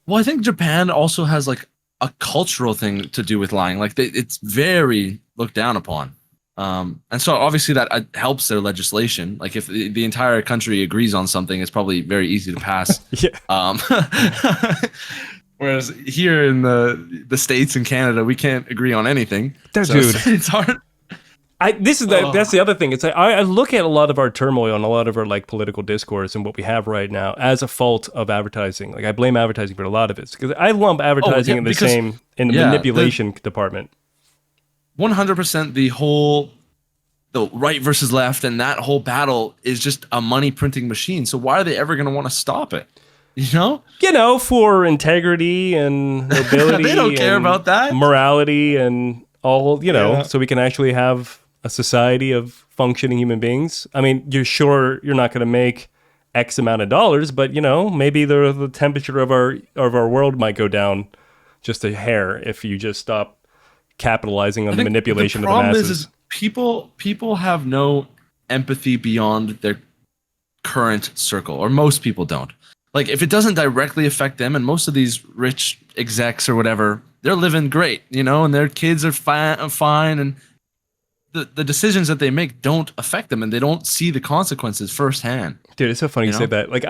Well, I think Japan also has like a cultural thing to do with lying. Like it's very looked down upon. And so obviously that helps their legislation. Like if the entire country agrees on something, it's probably very easy to pass. Yeah. Whereas here in the States and Canada, we can't agree on anything. Dude, it's hard. That's the other thing. It's like I look at a lot of our turmoil and a lot of our like political discourse and what we have right now as a fault of advertising. Like I blame advertising for a lot of it because I lump advertising in the manipulation department. 100%. The right versus left and that whole battle is just a money printing machine. So why are they ever going to want to stop it? You know, for integrity and nobility. They don't care about that. Morality and all, so we can actually have a society of functioning human beings. I mean, you're sure you're not going to make X amount of dollars, but maybe the temperature of our world might go down just a hair if you just stop capitalizing on the manipulation of the masses. The problem is people have no empathy beyond their current circle, or most people don't. Like, if it doesn't directly affect them, and most of these rich execs or whatever, they're living great, and their kids are fine, and the decisions that they make don't affect them, and they don't see the consequences firsthand. Dude, it's so funny you say that. Like,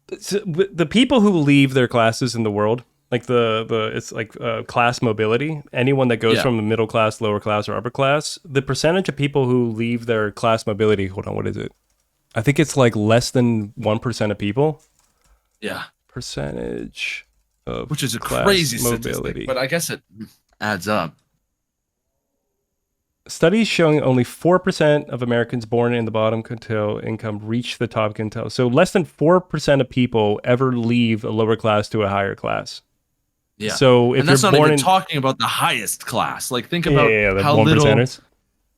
the people who leave their classes in the world, like it's like class mobility. Anyone that goes from the middle class, lower class, or upper class, the percentage of people who leave their class mobility. Hold on, what is it? I think it's like less than 1% of people. Yeah. Percentage of which is a class crazy mobility. Statistic, but I guess it adds up. Studies showing only 4% of Americans born in the bottom quintile income reach the top quintile. So less than 4% of people ever leave a lower class to a higher class. Yeah. So if and that's you're not born even talking about the highest class. Like think about how 1%ers. little.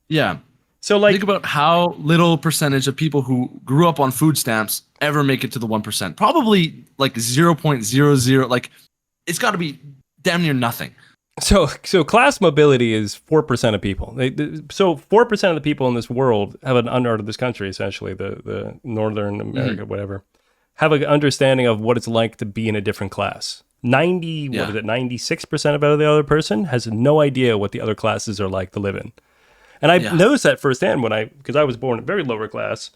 Yeah. So like think about how little percentage of people who grew up on food stamps ever make it to the 1%. Probably like 0.00. Like it's got to be damn near nothing. So class mobility is 4% of people. So 4% of the people in this world have or this country, essentially, the Northern America, whatever, have an understanding of what it's like to be in a different class. 96% of the other person has no idea what the other classes are like to live in. And I've noticed that firsthand because I was born in a very lower class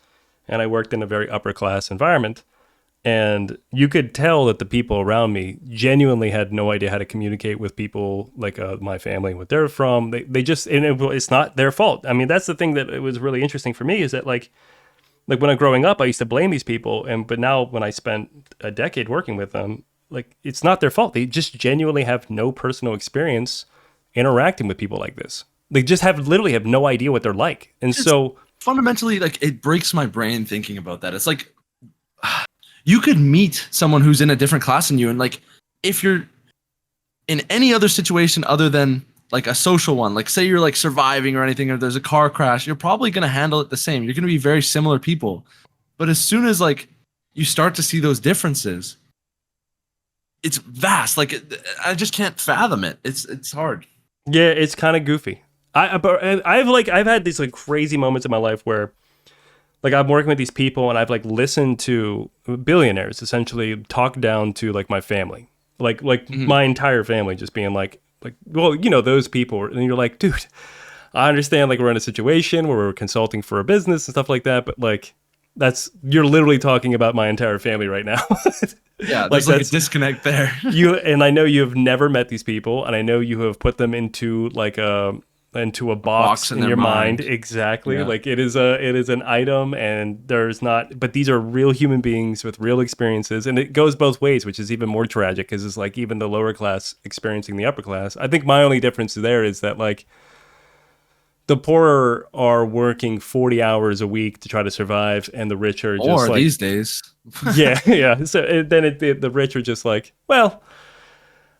and I worked in a very upper class environment. And you could tell that the people around me genuinely had no idea how to communicate with people like my family, what they're from. They just, and it's not their fault. I mean, that's the thing that it was really interesting for me is that like when I'm growing up, I used to blame these people. But now when I spent a decade working with them, like it's not their fault. They just genuinely have no personal experience interacting with people like this. They just literally have no idea what they're like. And so fundamentally, like it breaks my brain thinking about that. It's like you could meet someone who's in a different class than you. And like, if you're in any other situation other than like a social one, like say you're like surviving or anything, or there's a car crash, you're probably going to handle it the same. You're going to be very similar people. But as soon as like you start to see those differences, it's vast. Like I just can't fathom it. It's hard. Yeah, it's kind of goofy. I've had these like crazy moments in my life where like I'm working with these people and I've like listened to billionaires essentially talk down to like my family, like my entire family, just being like, like, well, those people, and you're like, dude, I understand, like, we're in a situation where we're consulting for a business and stuff like that, but like, you're literally talking about my entire family right now. Yeah, there's like a disconnect there. And I know you have never met these people, and I know you have put them into like into a box in your mind. Exactly. Yeah. Like it is an item, and there's not, but these are real human beings with real experiences, and it goes both ways, which is even more tragic, because it's like even the lower class experiencing the upper class. I think my only difference there is that, like, the poor are working 40 hours a week to try to survive, and the rich are just like, these days. yeah. So then the rich are just like, well,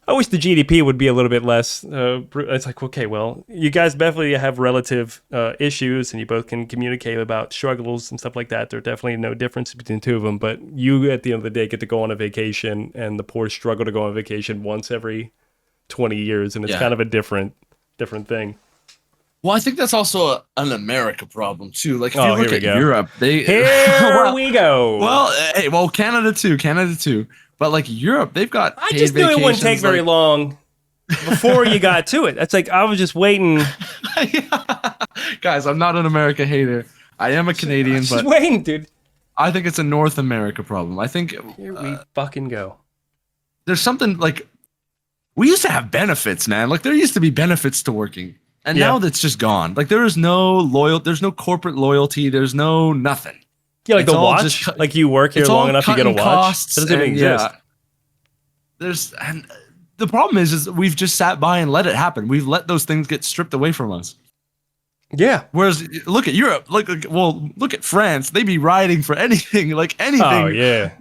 I wish the GDP would be a little bit less. It's like, okay, well, you guys definitely have relative issues, and you both can communicate about struggles and stuff like that. There's definitely no difference between the two of them, but you, at the end of the day, get to go on a vacation, and the poor struggle to go on vacation once every 20 years, and it's kind of a different thing. Well, I think that's also an America problem too. Like if you look at Europe, we go. Well, Canada too. But like Europe, they've got. I just knew it wouldn't take very long before you got to it. That's like I was just waiting. Guys, I'm not an America hater. I am a Canadian, but waiting, dude. I think it's a North America problem. I think here we fucking go. There's something like we used to have benefits, man. Like there used to be benefits to working. And now that's just gone. Like there's no corporate loyalty. There's no nothing. Yeah, like it's the watch. Like you work here long enough, you get a watch. That doesn't even exist. And the problem is we've just sat by and let it happen. We've let those things get stripped away from us. Yeah. Whereas look at Europe. Look at France. They be rioting for anything. Like anything. Oh yeah.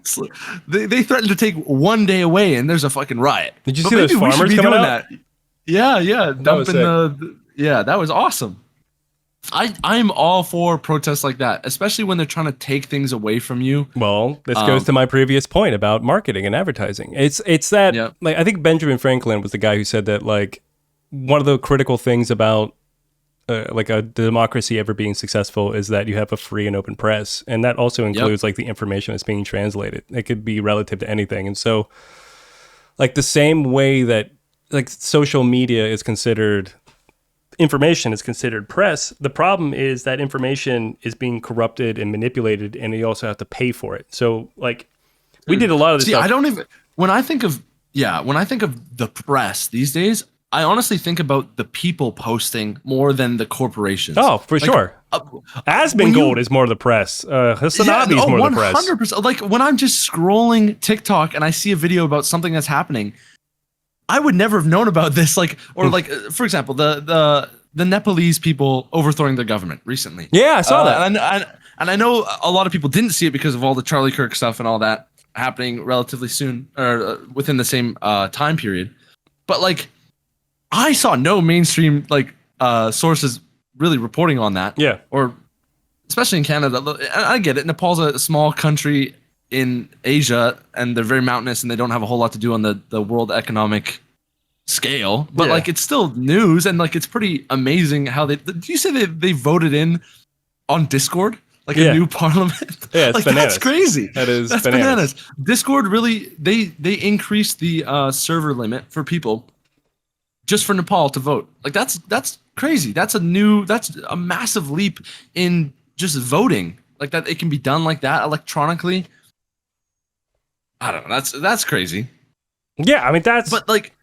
They threaten to take one day away, and there's a fucking riot. Did you see those farmers coming out? Yeah. Dumping Yeah, that was awesome. I'm all for protests like that, especially when they're trying to take things away from you. Well, this goes to my previous point about marketing and advertising. It's that like I think Benjamin Franklin was the guy who said that like one of the critical things about like a democracy ever being successful is that you have a free and open press, and that also includes like the information that's being translated. It could be relative to anything, and so like the same way that like social media is considered. Information is considered press. The problem is that information is being corrupted and manipulated, and you also have to pay for it. So, like, we did a lot of this stuff. I don't even when I think of the press these days, I honestly think about the people posting more than the corporations. Oh, for sure. Asmongold is more the press. Hasanabi is more the press. 100%. Like when I'm just scrolling TikTok and I see a video about something that's happening, I would never have known about this. Like, or like, for example, the Nepalese people overthrowing the government recently. Yeah, I saw that. And I know a lot of people didn't see it because of all the Charlie Kirk stuff and all that happening relatively soon or within the same time period. But like, I saw no mainstream like sources really reporting on that. Yeah. Or especially in Canada. I get it. Nepal's a small country in Asia, and they're very mountainous, and they don't have a whole lot to do on the world economic scale. But like, it's still news, and like, it's pretty amazing how do you say they voted in on Discord like a new parliament? Yeah, it's like bananas. That's crazy. That's bananas. Discord really they increased the server limit for people just for Nepal to vote. Like that's crazy. That's a massive leap in just voting. Like that, it can be done like that electronically. I don't know. That's crazy. Yeah, I mean but like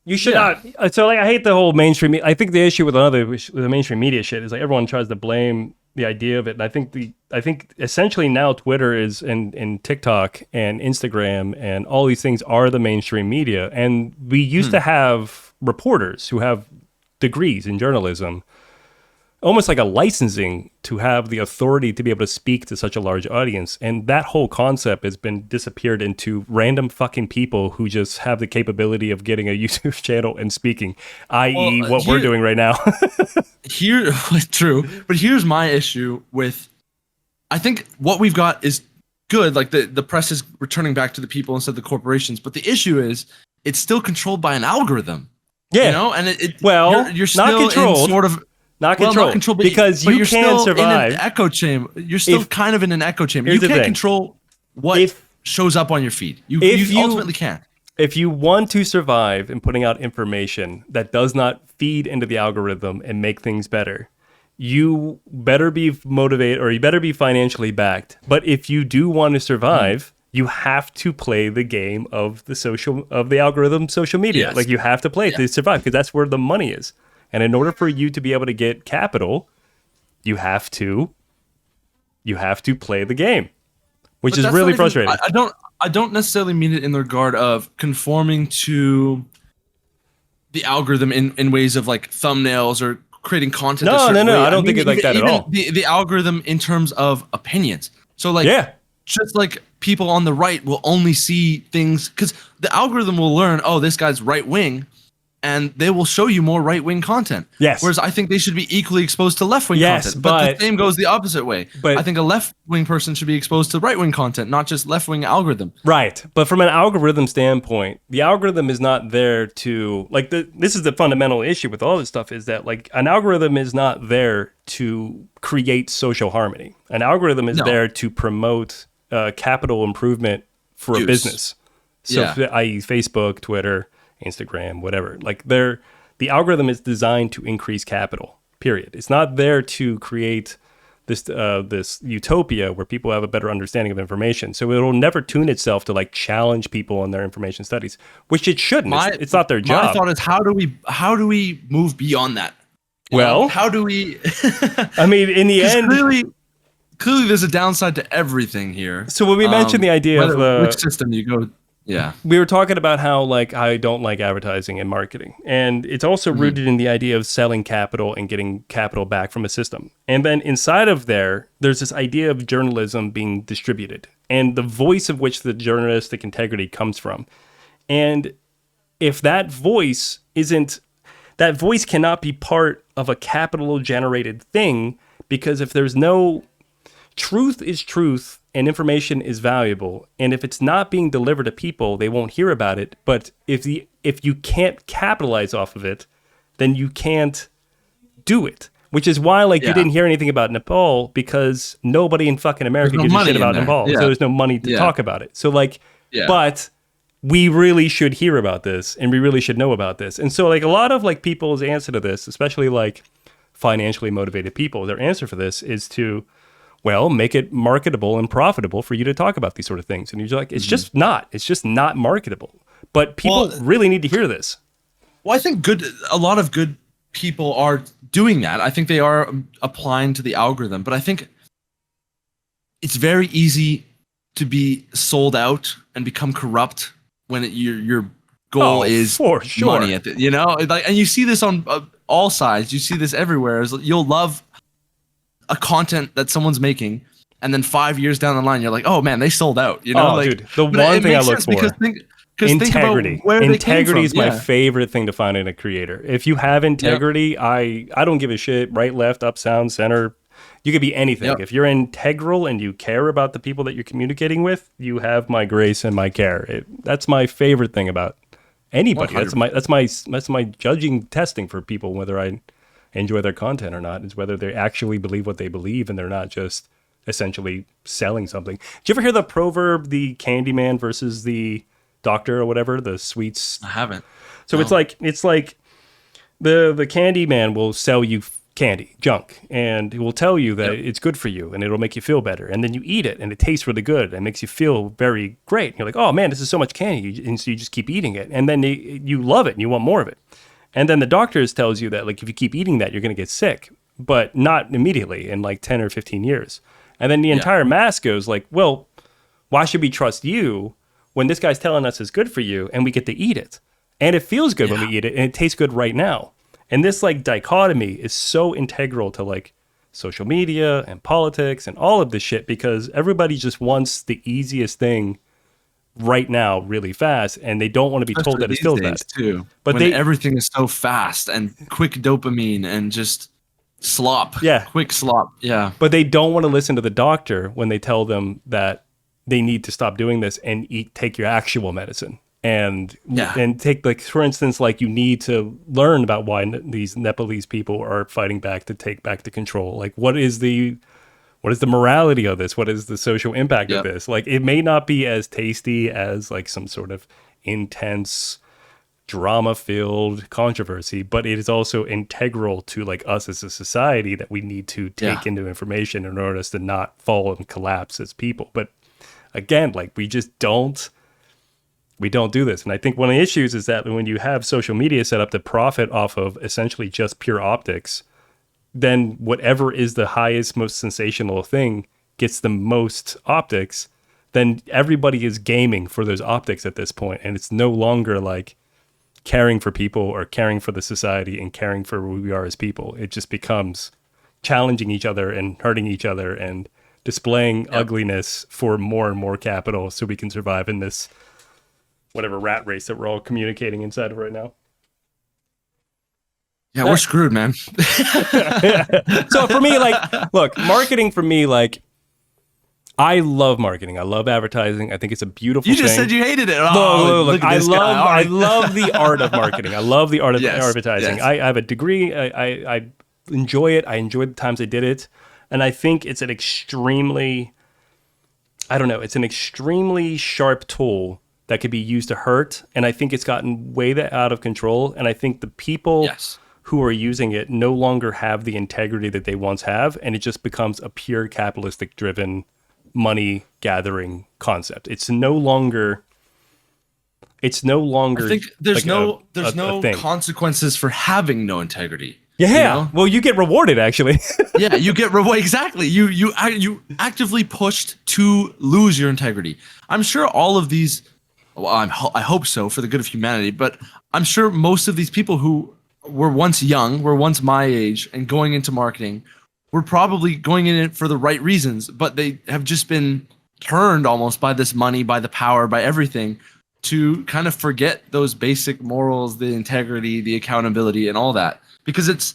you should not. So like I hate the whole mainstream. I think the issue with the mainstream media shit is like everyone tries to blame the idea of it. And I think essentially now Twitter is and TikTok and Instagram and all these things are the mainstream media. And we used to have reporters who have degrees in journalism, almost like a licensing to have the authority to be able to speak to such a large audience. And that whole concept has been disappeared into random fucking people who just have the capability of getting a YouTube channel and speaking, i.e. what we're doing right now. True. But here's my issue with, I think what we've got is good. Like the press is returning back to the people instead of the corporations. But the issue is it's still controlled by an algorithm. Yeah. You know, and you're still not controlled. In sort of, Not controlled, because you can survive. In an echo chamber. You're still kind of in an echo chamber. You can't control what shows up on your feed. You ultimately can't. if you want to survive in putting out information that does not feed into the algorithm and make things better, you better be motivated or you better be financially backed. But if you do want to survive, you have to play the game of the algorithm, social media. Yes. Like you have to play it to survive because that's where the money is. And in order for you to be able to get capital, you have to play the game, which But is really frustrating. I don't necessarily mean it in the regard of conforming to the algorithm in ways of like thumbnails or creating content. No. I don't think mean, it's like that at all. The algorithm in terms of opinions. So like, just like people on the right will only see things because the algorithm will learn, oh, this guy's right wing, and they will show you more right wing content. Yes. Whereas I think they should be equally exposed to left wing content. But the same goes the opposite way. But I think a left wing person should be exposed to right wing content, not just left wing algorithm. Right. But from an algorithm standpoint, the algorithm is not there to like this is the fundamental issue with all this stuff is that like an algorithm is not there to create social harmony. An algorithm is there to promote capital improvement for a business. So i.e. Facebook, Twitter, Instagram, whatever. Like the algorithm is designed to increase capital. Period. It's not there to create this utopia where people have a better understanding of information. So it'll never tune itself to like challenge people in their information studies, which it shouldn't. It's not their job. My thought is how do we move beyond that? How do we? I mean, in the end, clearly there's a downside to everything here. So when we mentioned the idea of which system you go. Yeah. We were talking about how like I don't like advertising and marketing. And it's also rooted in the idea of selling capital and getting capital back from a system. And then inside of there's this idea of journalism being distributed and the voice of which the journalistic integrity comes from. And if that voice cannot be part of a capital generated thing, because if there's no truth is truth and information is valuable, and if it's not being delivered to people, they won't hear about it. But if you can't capitalize off of it, then you can't do it. Which is why you didn't hear anything about Nepal, because nobody in fucking America gives a shit about Nepal. So there's no money to talk about it. So but we really should hear about this and we really should know about this. And so like a lot of like people's answer to this, especially like financially motivated people, their answer for this is to make it marketable and profitable for you to talk about these sort of things. And you're like, it's just not marketable. But people really need to hear this. Well, I think a lot of good people are doing that. I think they are applying to the algorithm, but I think it's very easy to be sold out and become corrupt when your goal is for sure. money at and you see this on all sides. You see this everywhere. You'll love a content that someone's making, and then 5 years down the line, you're like, oh man, they sold out. Dude, the one thing I look for integrity. Integrity is my favorite thing to find in a creator. If you have integrity, I don't give a shit. Right, left, up, down, center. You could be anything. If you're integral and you care about the people that you're communicating with, you have my grace and my care. That's my favorite thing about anybody. 100%. That's my judging testing for people, whether I enjoy their content or not, is whether they actually believe what they believe and they're not just essentially selling something. Did you ever hear the proverb, the Candyman versus the doctor or whatever, the sweets? I haven't. So no. it's like the Candyman will sell you candy, junk, and it will tell you that it's good for you and it'll make you feel better. And then you eat it and it tastes really good and makes you feel very great. And you're like, oh man, this is so much candy. And so you just keep eating it. And then you love it and you want more of it. And then the doctors tells you that like if you keep eating that, you're going to get sick, but not immediately in like 10 or 15 years. And then the entire mass goes like, well, why should we trust you when this guy's telling us it's good for you and we get to eat it? And it feels good when we eat it and it tastes good right now. And this like dichotomy is so integral to like social media and politics and all of this shit because everybody just wants the easiest thing right now really fast, and they don't want to be told that it's still that too. But everything is so fast and quick dopamine and just slop. Quick slop. But they don't want to listen to the doctor when they tell them that they need to stop doing this and take your actual medicine and take, like, for instance, like you need to learn about why these Nepalese people are fighting back to take back the control. Like, what is the morality of this? What is the social impact of this? Like, it may not be as tasty as like some sort of intense, drama-filled controversy, but it is also integral to like us as a society that we need to take into information in order to not fall and collapse as people. But again, like we don't do this. And I think one of the issues is that when you have social media set up to profit off of essentially just pure optics, then whatever is the highest, most sensational thing gets the most optics, then everybody is gaming for those optics at this point. And it's no longer like caring for people or caring for the society and caring for who we are as people. It just becomes challenging each other and hurting each other and displaying ugliness for more and more capital so we can survive in this whatever rat race that we're all communicating inside of right now. Yeah, we're screwed, man. So for me, like, look, marketing for me, like, I love marketing. I love advertising. I think it's a beautiful thing. You just said you hated it. Oh, look, I love the art of marketing. I love the art of advertising. Yes. I have a degree. I enjoy it. I enjoy the times I did it. And I think it's an extremely, it's an extremely sharp tool that could be used to hurt. And I think it's gotten way out of control. And I think the people who are using it no longer have the integrity that they once have. And it just becomes a pure capitalistic driven money gathering concept. It's no longer I think there's like no consequences for having no integrity. Yeah. You know? Well, you get rewarded actually. Yeah, you get rewarded. Exactly. You actively pushed to lose your integrity. I'm sure all of these, well, I hope so for the good of humanity, but I'm sure most of these people who were once young, were once my age and going into marketing, were probably going in it for the right reasons, but they have just been turned almost by this money, by the power, by everything, to kind of forget those basic morals, the integrity, the accountability, and all that. Because it's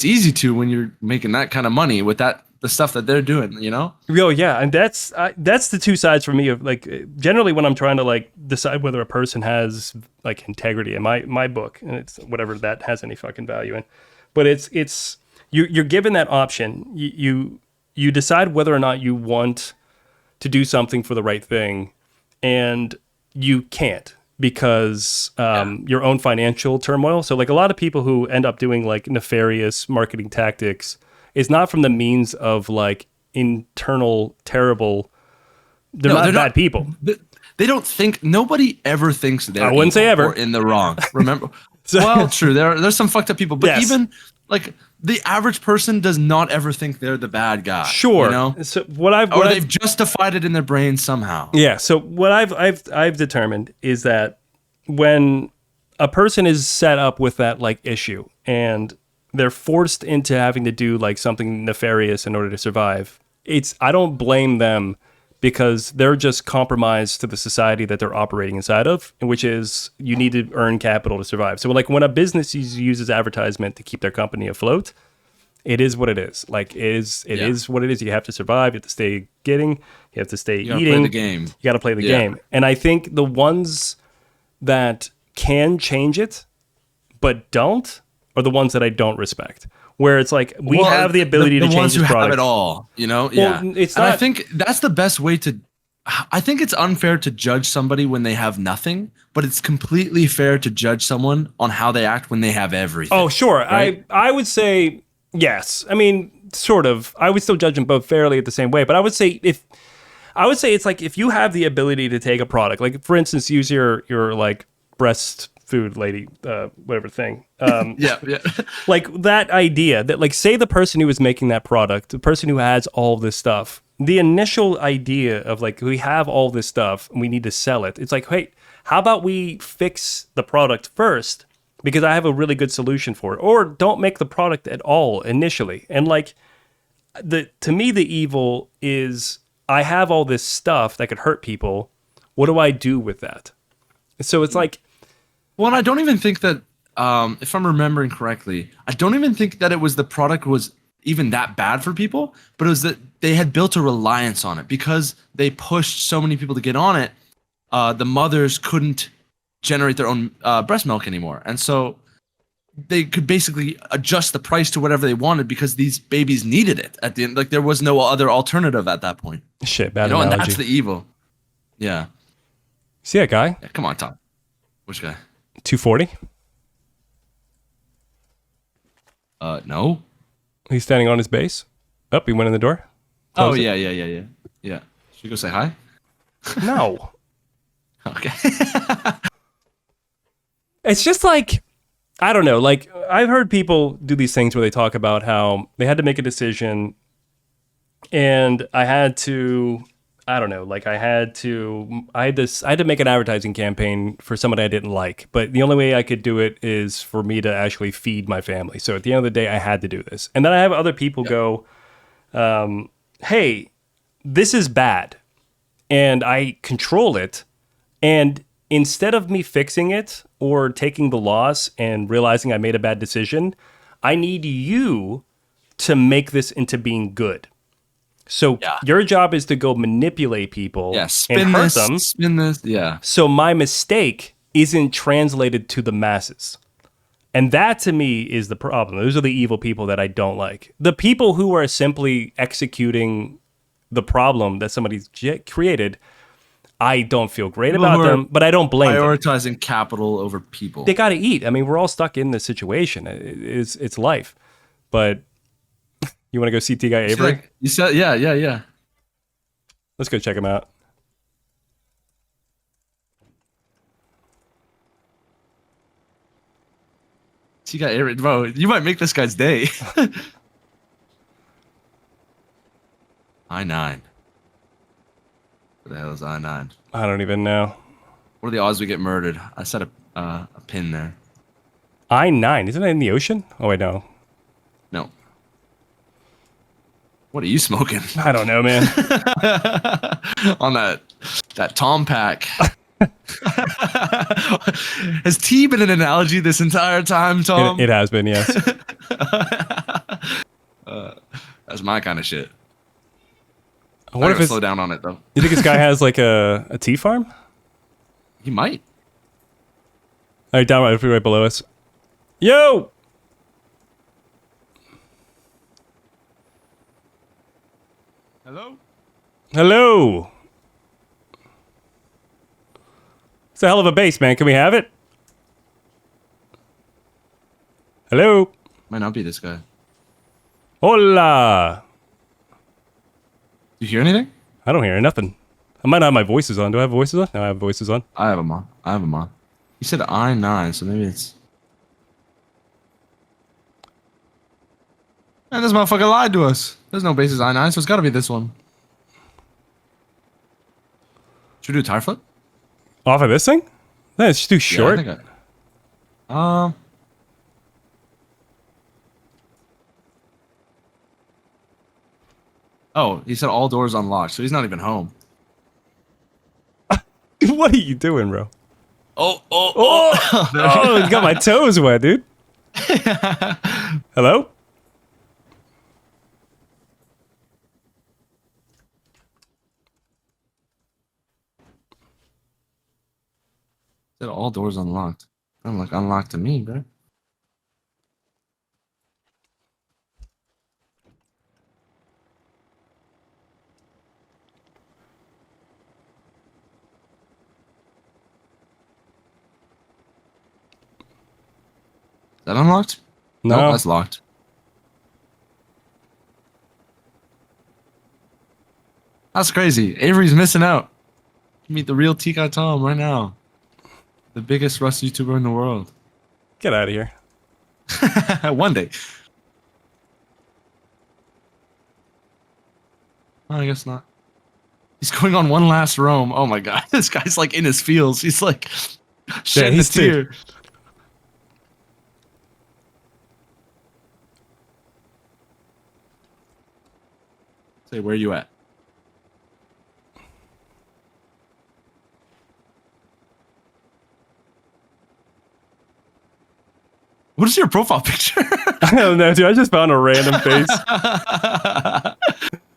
easy to when you're making that kind of money with the stuff that they're doing, you know? Oh yeah, and that's the two sides for me of like generally when I'm trying to like decide whether a person has like integrity in my book, and it's whatever that has any fucking value in, but it's you're given that option. You decide whether or not you want to do something for the right thing, and you can't because your own financial turmoil. So like a lot of people who end up doing like nefarious marketing tactics is not from the means of like internal terrible. They're not bad people. They don't think. Nobody ever thinks they're. I wouldn't say ever. Or in the wrong. Remember? Well, true. There's some fucked up people, but even like the average person does not ever think they're the bad guy. Sure. You know? So they've justified it in their brain somehow. Yeah. So what I've determined is that when a person is set up with that like issue and they're forced into having to do like something nefarious in order to survive, I don't blame them because they're just compromised to the society that they're operating inside of, which is you need to earn capital to survive. So like when a business uses advertisement to keep their company afloat, it is what it is. Like it is what it is. You have to survive. You have to stay you have to stay eating. Play the game. You got to play the game. And I think the ones that can change it but don't are the ones that I don't respect. Where it's like we have the ability to change this product. The ones who have it all, you know? Well, it's not, and I think that's the best way to. I think it's unfair to judge somebody when they have nothing, but it's completely fair to judge someone on how they act when they have everything. Oh, sure. Right? I would say yes. I mean, sort of. I would still judge them both fairly at the same way, but I would say it's like if you have the ability to take a product, like for instance, use your like breast food lady, whatever thing. Yeah. Like that idea that like say the person who is making that product, the person who has all this stuff, the initial idea of like we have all this stuff and we need to sell it. It's like, hey, how about we fix the product first because I have a really good solution for it, or don't make the product at all initially. And like to me the evil is I have all this stuff that could hurt people. What do I do with that? So it's like. Well, and I don't even think that, if I'm remembering correctly, I don't even think that it was the product was even that bad for people, but it was that they had built a reliance on it because they pushed so many people to get on it. The mothers couldn't generate their own breast milk anymore, and so they could basically adjust the price to whatever they wanted because these babies needed it at the end. Like there was no other alternative at that point. Shit, bad analogy. And that's the evil. Yeah. See that guy? Yeah, come on, Tom. Which guy? 240. No. He's standing on his base. Oh, he went in the door. Oh, Close it. yeah. Should we go say hi? No. Okay. It's just like, I don't know. Like, I've heard people do these things where they talk about how they had to make a decision and I had to, I don't know, like I had to make an advertising campaign for somebody I didn't like, but the only way I could do it is for me to actually feed my family. So at the end of the day, I had to do this. And then I have other people go, hey, this is bad. And I control it. And instead of me fixing it or taking the loss and realizing I made a bad decision, I need you to make this into being good. So your job is to go manipulate people and hurt them. Spin this. Yeah. So my mistake isn't translated to the masses. And that to me is the problem. Those are the evil people that I don't like. The people who are simply executing the problem that somebody's created, I don't feel great about them, but I don't blame them. Prioritizing capital over people. They got to eat. I mean, we're all stuck in this situation. It's life. But you want to go see T-Guy Avery? You said, yeah. Let's go check him out. T-Guy Avery, bro, you might make this guy's day. I-9. What the hell is I-9? I don't even know. What are the odds we get murdered? I set a pin there. I-9, isn't it in the ocean? Oh, wait, no. No. What are you smoking? I don't know, man. On that Tom pack. Has tea been an analogy this entire time, Tom? It has been, yes. That's my kind of shit. I wonder if slow down on it, though. You think this guy has like a tea farm? He might. All right, down right below us. Yo! Hello? Hello! It's a hell of a base, man. Can we have it? Hello? Might not be this guy. Hola! You hear anything? I don't hear nothing. I might not have my voices on. Do I have voices on? No, I have voices on. I have them on. You said I-9, so maybe it's... Man, this motherfucker lied to us. There's no bases I-9, so it's gotta be this one. Should we do a tire flip? Off of this thing? That's too short. Yeah, I think Oh, he said all doors unlocked, so he's not even home. What are you doing, bro? Oh! Oh, you got my toes wet, dude. Hello? Said all doors unlocked. I'm like unlocked to me, bro. Is that unlocked? No. Nope, that's locked. That's crazy. Avery's missing out. Meet the real TeaGuyTom right now. The biggest Rust YouTuber in the world. Get out of here. One day. Oh, I guess not. He's going on one last roam. Oh my god. This guy's like in his feels. He's like shedding a tear. Say, where you at? What is your profile picture? I don't know, dude. I just found a random face.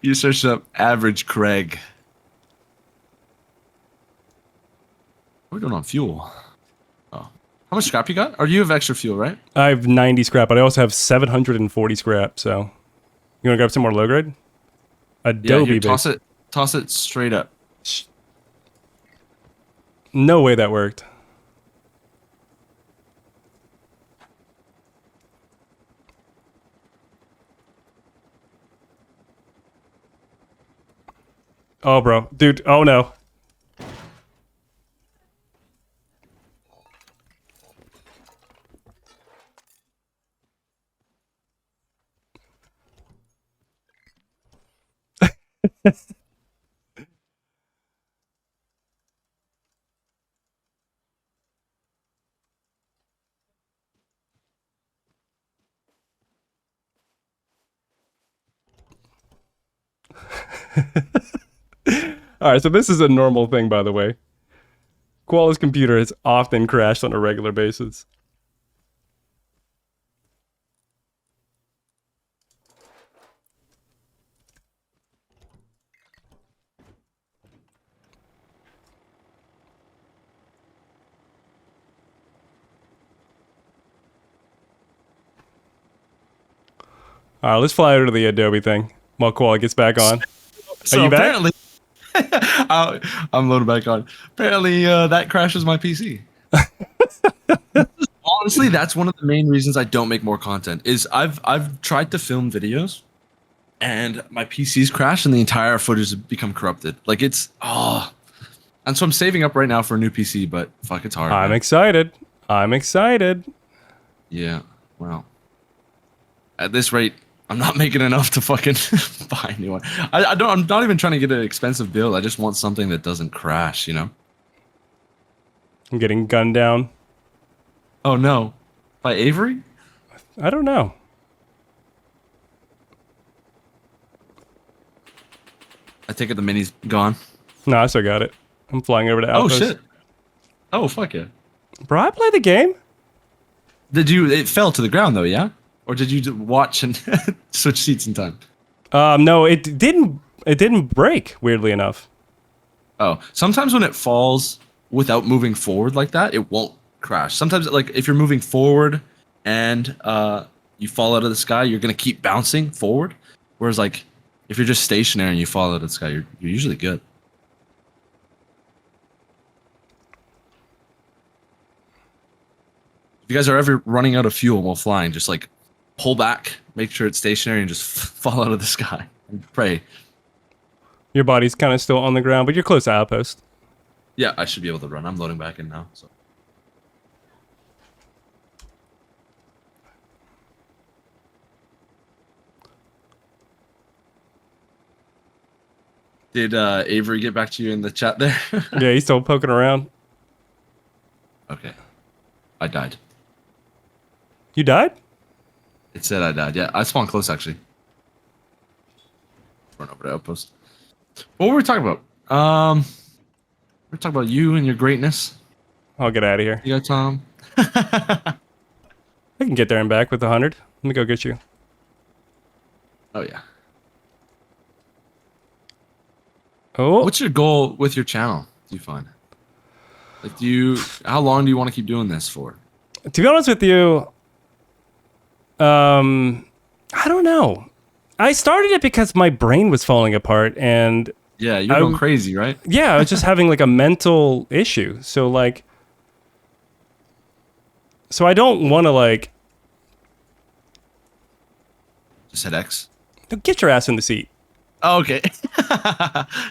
You searched up average Craig. What are we doing on fuel? Oh. How much scrap you got? Or you have extra fuel, right? I have 90 scrap, but I also have 740 scrap, so... You wanna grab some more low grade? Adobe here, base. Toss it straight up. No way that worked. Oh, bro. Dude, oh no. All right, so this is a normal thing, by the way. Koala's computer has often crashed on a regular basis. All right, let's fly over to the Adobe thing while Koala gets back on. So Are you back? apparently, I'm loaded back on. Apparently, that crashes my PC. Honestly, that's one of the main reasons I don't make more content. Is I've tried to film videos, and my PC's crashed, and the entire footage has become corrupted. Like and so I'm saving up right now for a new PC. But fuck, it's hard. I'm man. excited. I'm excited. Yeah. Well, at this rate, I'm not making enough to fucking buy a new one. I'm not even trying to get an expensive build. I just want something that doesn't crash. You know. I'm getting gunned down. Oh no, by Avery? I don't know. I take it the mini's gone. No, I still got it. I'm flying over to Oh Outpost. shit. Oh fuck yeah. Bro, I played the game. Did you? It fell to the ground though, yeah? Or did you watch and switch seats in time? No, it didn't. It didn't break. Weirdly enough. Oh, sometimes when it falls without moving forward like that, it won't crash. Sometimes, like if you're moving forward and you fall out of the sky, you're gonna keep bouncing forward. Whereas, like if you're just stationary and you fall out of the sky, you're usually good. If you guys are ever running out of fuel while flying, just like pull back, make sure it's stationary, and just fall out of the sky and pray. Your body's kind of still on the ground, but you're close to Outpost. Yeah, I should be able to run. I'm loading back in now. So. Did Avery get back to you in the chat there? Yeah, he's still poking around. Okay. I died. You died? It said I died. Yeah, I spawned close actually. Run over to Outpost. What were we talking about? We're talking about you and your greatness. I'll get out of here. You got Tom. I can get there and back with 100. Let me go get you. Oh yeah. Oh, What's your goal with your channel? Do you find? Like, how long do you want to keep doing this for? to be honest with you, I don't know. I started it because my brain was falling apart, and Yeah, you're going crazy, right? yeah, I was just having like a mental issue. So like, so I don't want to like Just hit X. get your ass in the seat. Oh, okay.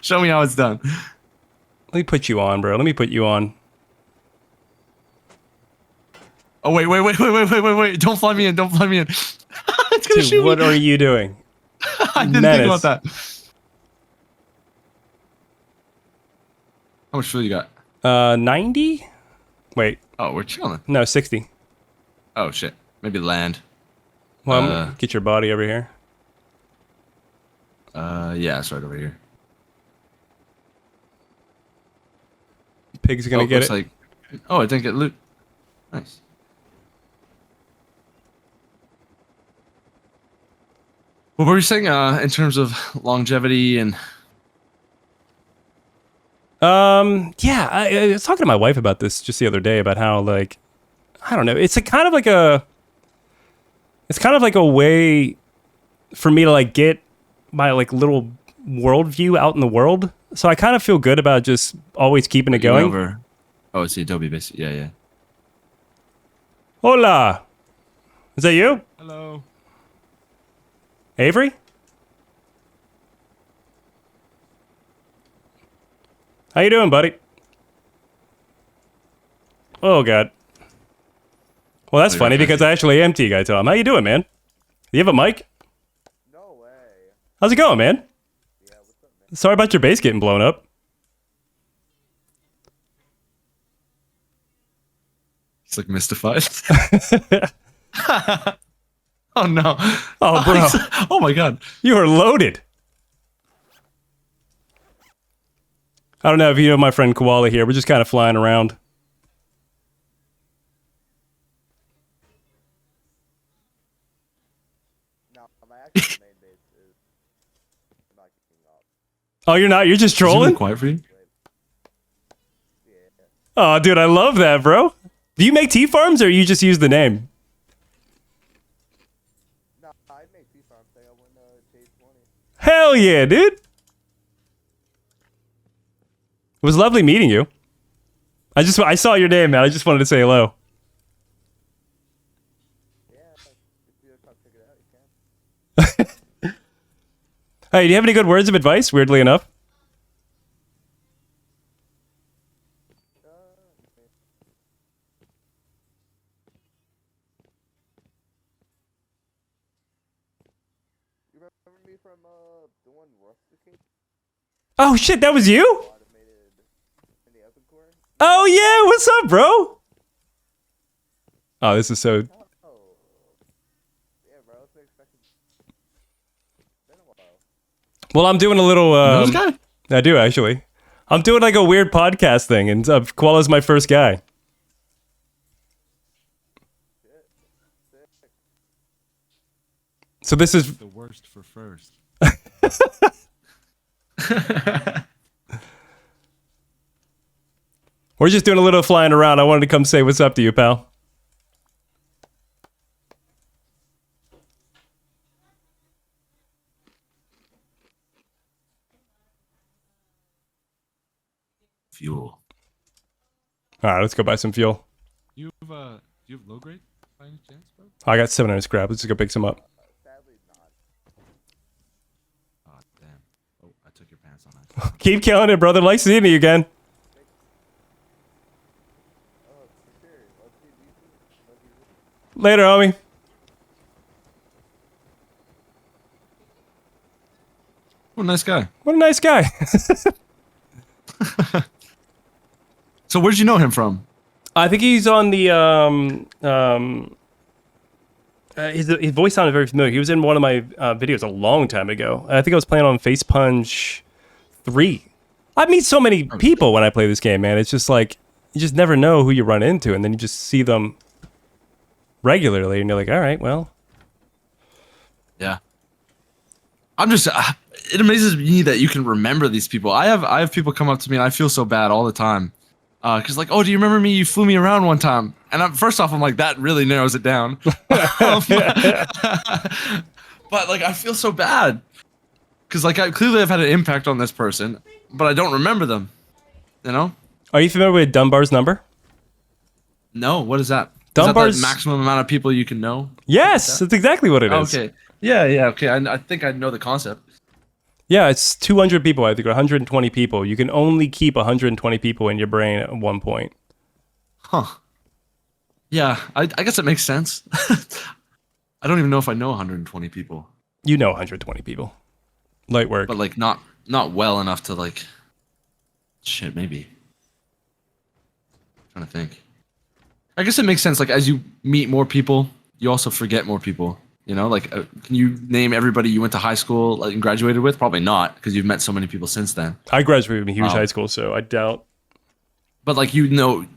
Show me how it's done. Let me put you on, bro. Let me put you on. Oh wait! Don't fly me in! Don't fly me in! It's gonna shoot Dude, what me. are you doing? I didn't think about that. How much fuel you got? 90? Wait, Oh, we're chilling. no, 60. Oh shit. Maybe land. Well, I'm gonna get your body over here. Yeah, it's right over here. Pig's gonna get looks it. like. Oh, I didn't get loot. Nice. What were you saying? In terms of longevity and. Yeah, I was talking to my wife about this just the other day about how like, I don't know, it's kind of like a way for me to like get my like little worldview out in the world. So I kind of feel good about just always keeping it going. Over. Oh, it's the Adobe base. Yeah, yeah. Hola, is that you, Hello. Avery? How you doing, buddy? Oh, God. Well, that's funny because I actually am TeaGuyTom. How you doing, man? You have a mic? No way. How's it going, man? Yeah, what's up, man? Sorry about your base getting blown up. He's like mystified. Oh no. Oh, bro. Oh my god. You are loaded. I don't know if you know my friend Koala here. We're just kind of flying around. No, my actual main base is not keeping up. Oh, you're not? You're just Is it really trolling? quiet for you? Yeah. Oh, dude, I love that, bro. Do you make tea farms or you just use the name? No, I made T farms. I won day 20. Hell yeah, dude. It was lovely meeting you. I saw your name, man. I just wanted to say hello. Yeah, if you come check it out, you can. Hey, do you have any good words of advice, weirdly enough? You remember me from the one Rusticate Oh, shit, that was you? automated in the open core? Oh, yeah, what's up, bro? Oh, this is so... Oh. Yeah, bro, I was expecting. Been a while. Well, I'm doing a little... You know this guy? I do, actually. I'm doing like a weird podcast thing, and Koala's my first guy. So this is... The worst for first. We're just doing a little flying around. I wanted to come say what's up to you, pal. Fuel. All right, let's go buy some fuel. Do you have low grade by any chance, bro? I got 700 scrap. Let's just go pick some up. Sadly, not. Oh damn. Oh, I took your pants on that. Keep killing it, brother. Like seeing you again. Oh, for sure. Let's see DC. Let's see. Later, homie. What a nice guy. What a nice guy. So where did you know him from? I think he's on the his voice sounded very familiar. He was in one of my videos a long time ago. I think I was playing on Face Punch 3. I meet so many people when I play this game, man. It's just like you just never know who you run into, and then you just see them regularly, and you're like, all right, well. Yeah. I'm just it amazes me that you can remember these people. I have people come up to me and I feel so bad all the time. Cause like, oh, do you remember me? You flew me around one time. And first off, I'm like, that really narrows it down. But like, I feel so bad. Cause like, clearly I've had an impact on this person, but I don't remember them. You know? Are you familiar with Dunbar's number? No, what is that? Dunbar's Is that the maximum amount of people you can know? Yes, that's exactly what it is. Okay. Yeah, okay. I think I know the concept. Yeah, it's 200 people, I think, or 120 people. You can only keep 120 people in your brain at one point. Huh. Yeah, I guess it makes sense. I don't even know if I know 120 people. You know 120 people. Light work. But like not well enough to like shit, maybe. Trying to think. I guess it makes sense, like as you meet more people, you also forget more people. You know, like can you name everybody you went to high school like, and graduated with? Probably not, because you've met so many people since then. I graduated from a huge Wow. high school, so I doubt. But like you knew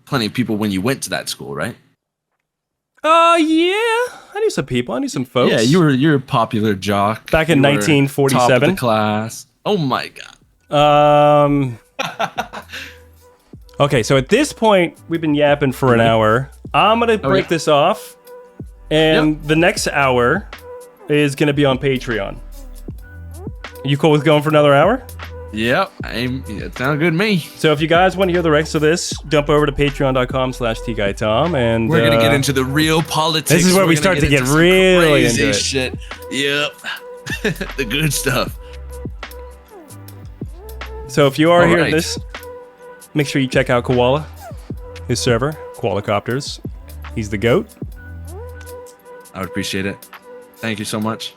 plenty of people when you went to that school, right? Yeah. I knew some people. I knew some folks. Yeah, you're a popular jock. Back in You were 1947. top of the class. Oh my god. Okay, so at this point, we've been yapping for an hour. I'm going to break yeah. this off, and the next hour is going to be on Patreon. You cool with going for another hour? Yep, it sounds good to me. So if you guys want to hear the rest of this, jump over to patreon.com/TeaGuyTom, and We're gonna get into the real politics. this is where We're we gonna start to get into some really crazy into it. shit. Yep, the good stuff. So if you are All hearing right. this, make sure you check out Koala, his server, Koalicopters. He's the GOAT. I would appreciate it. Thank you so much.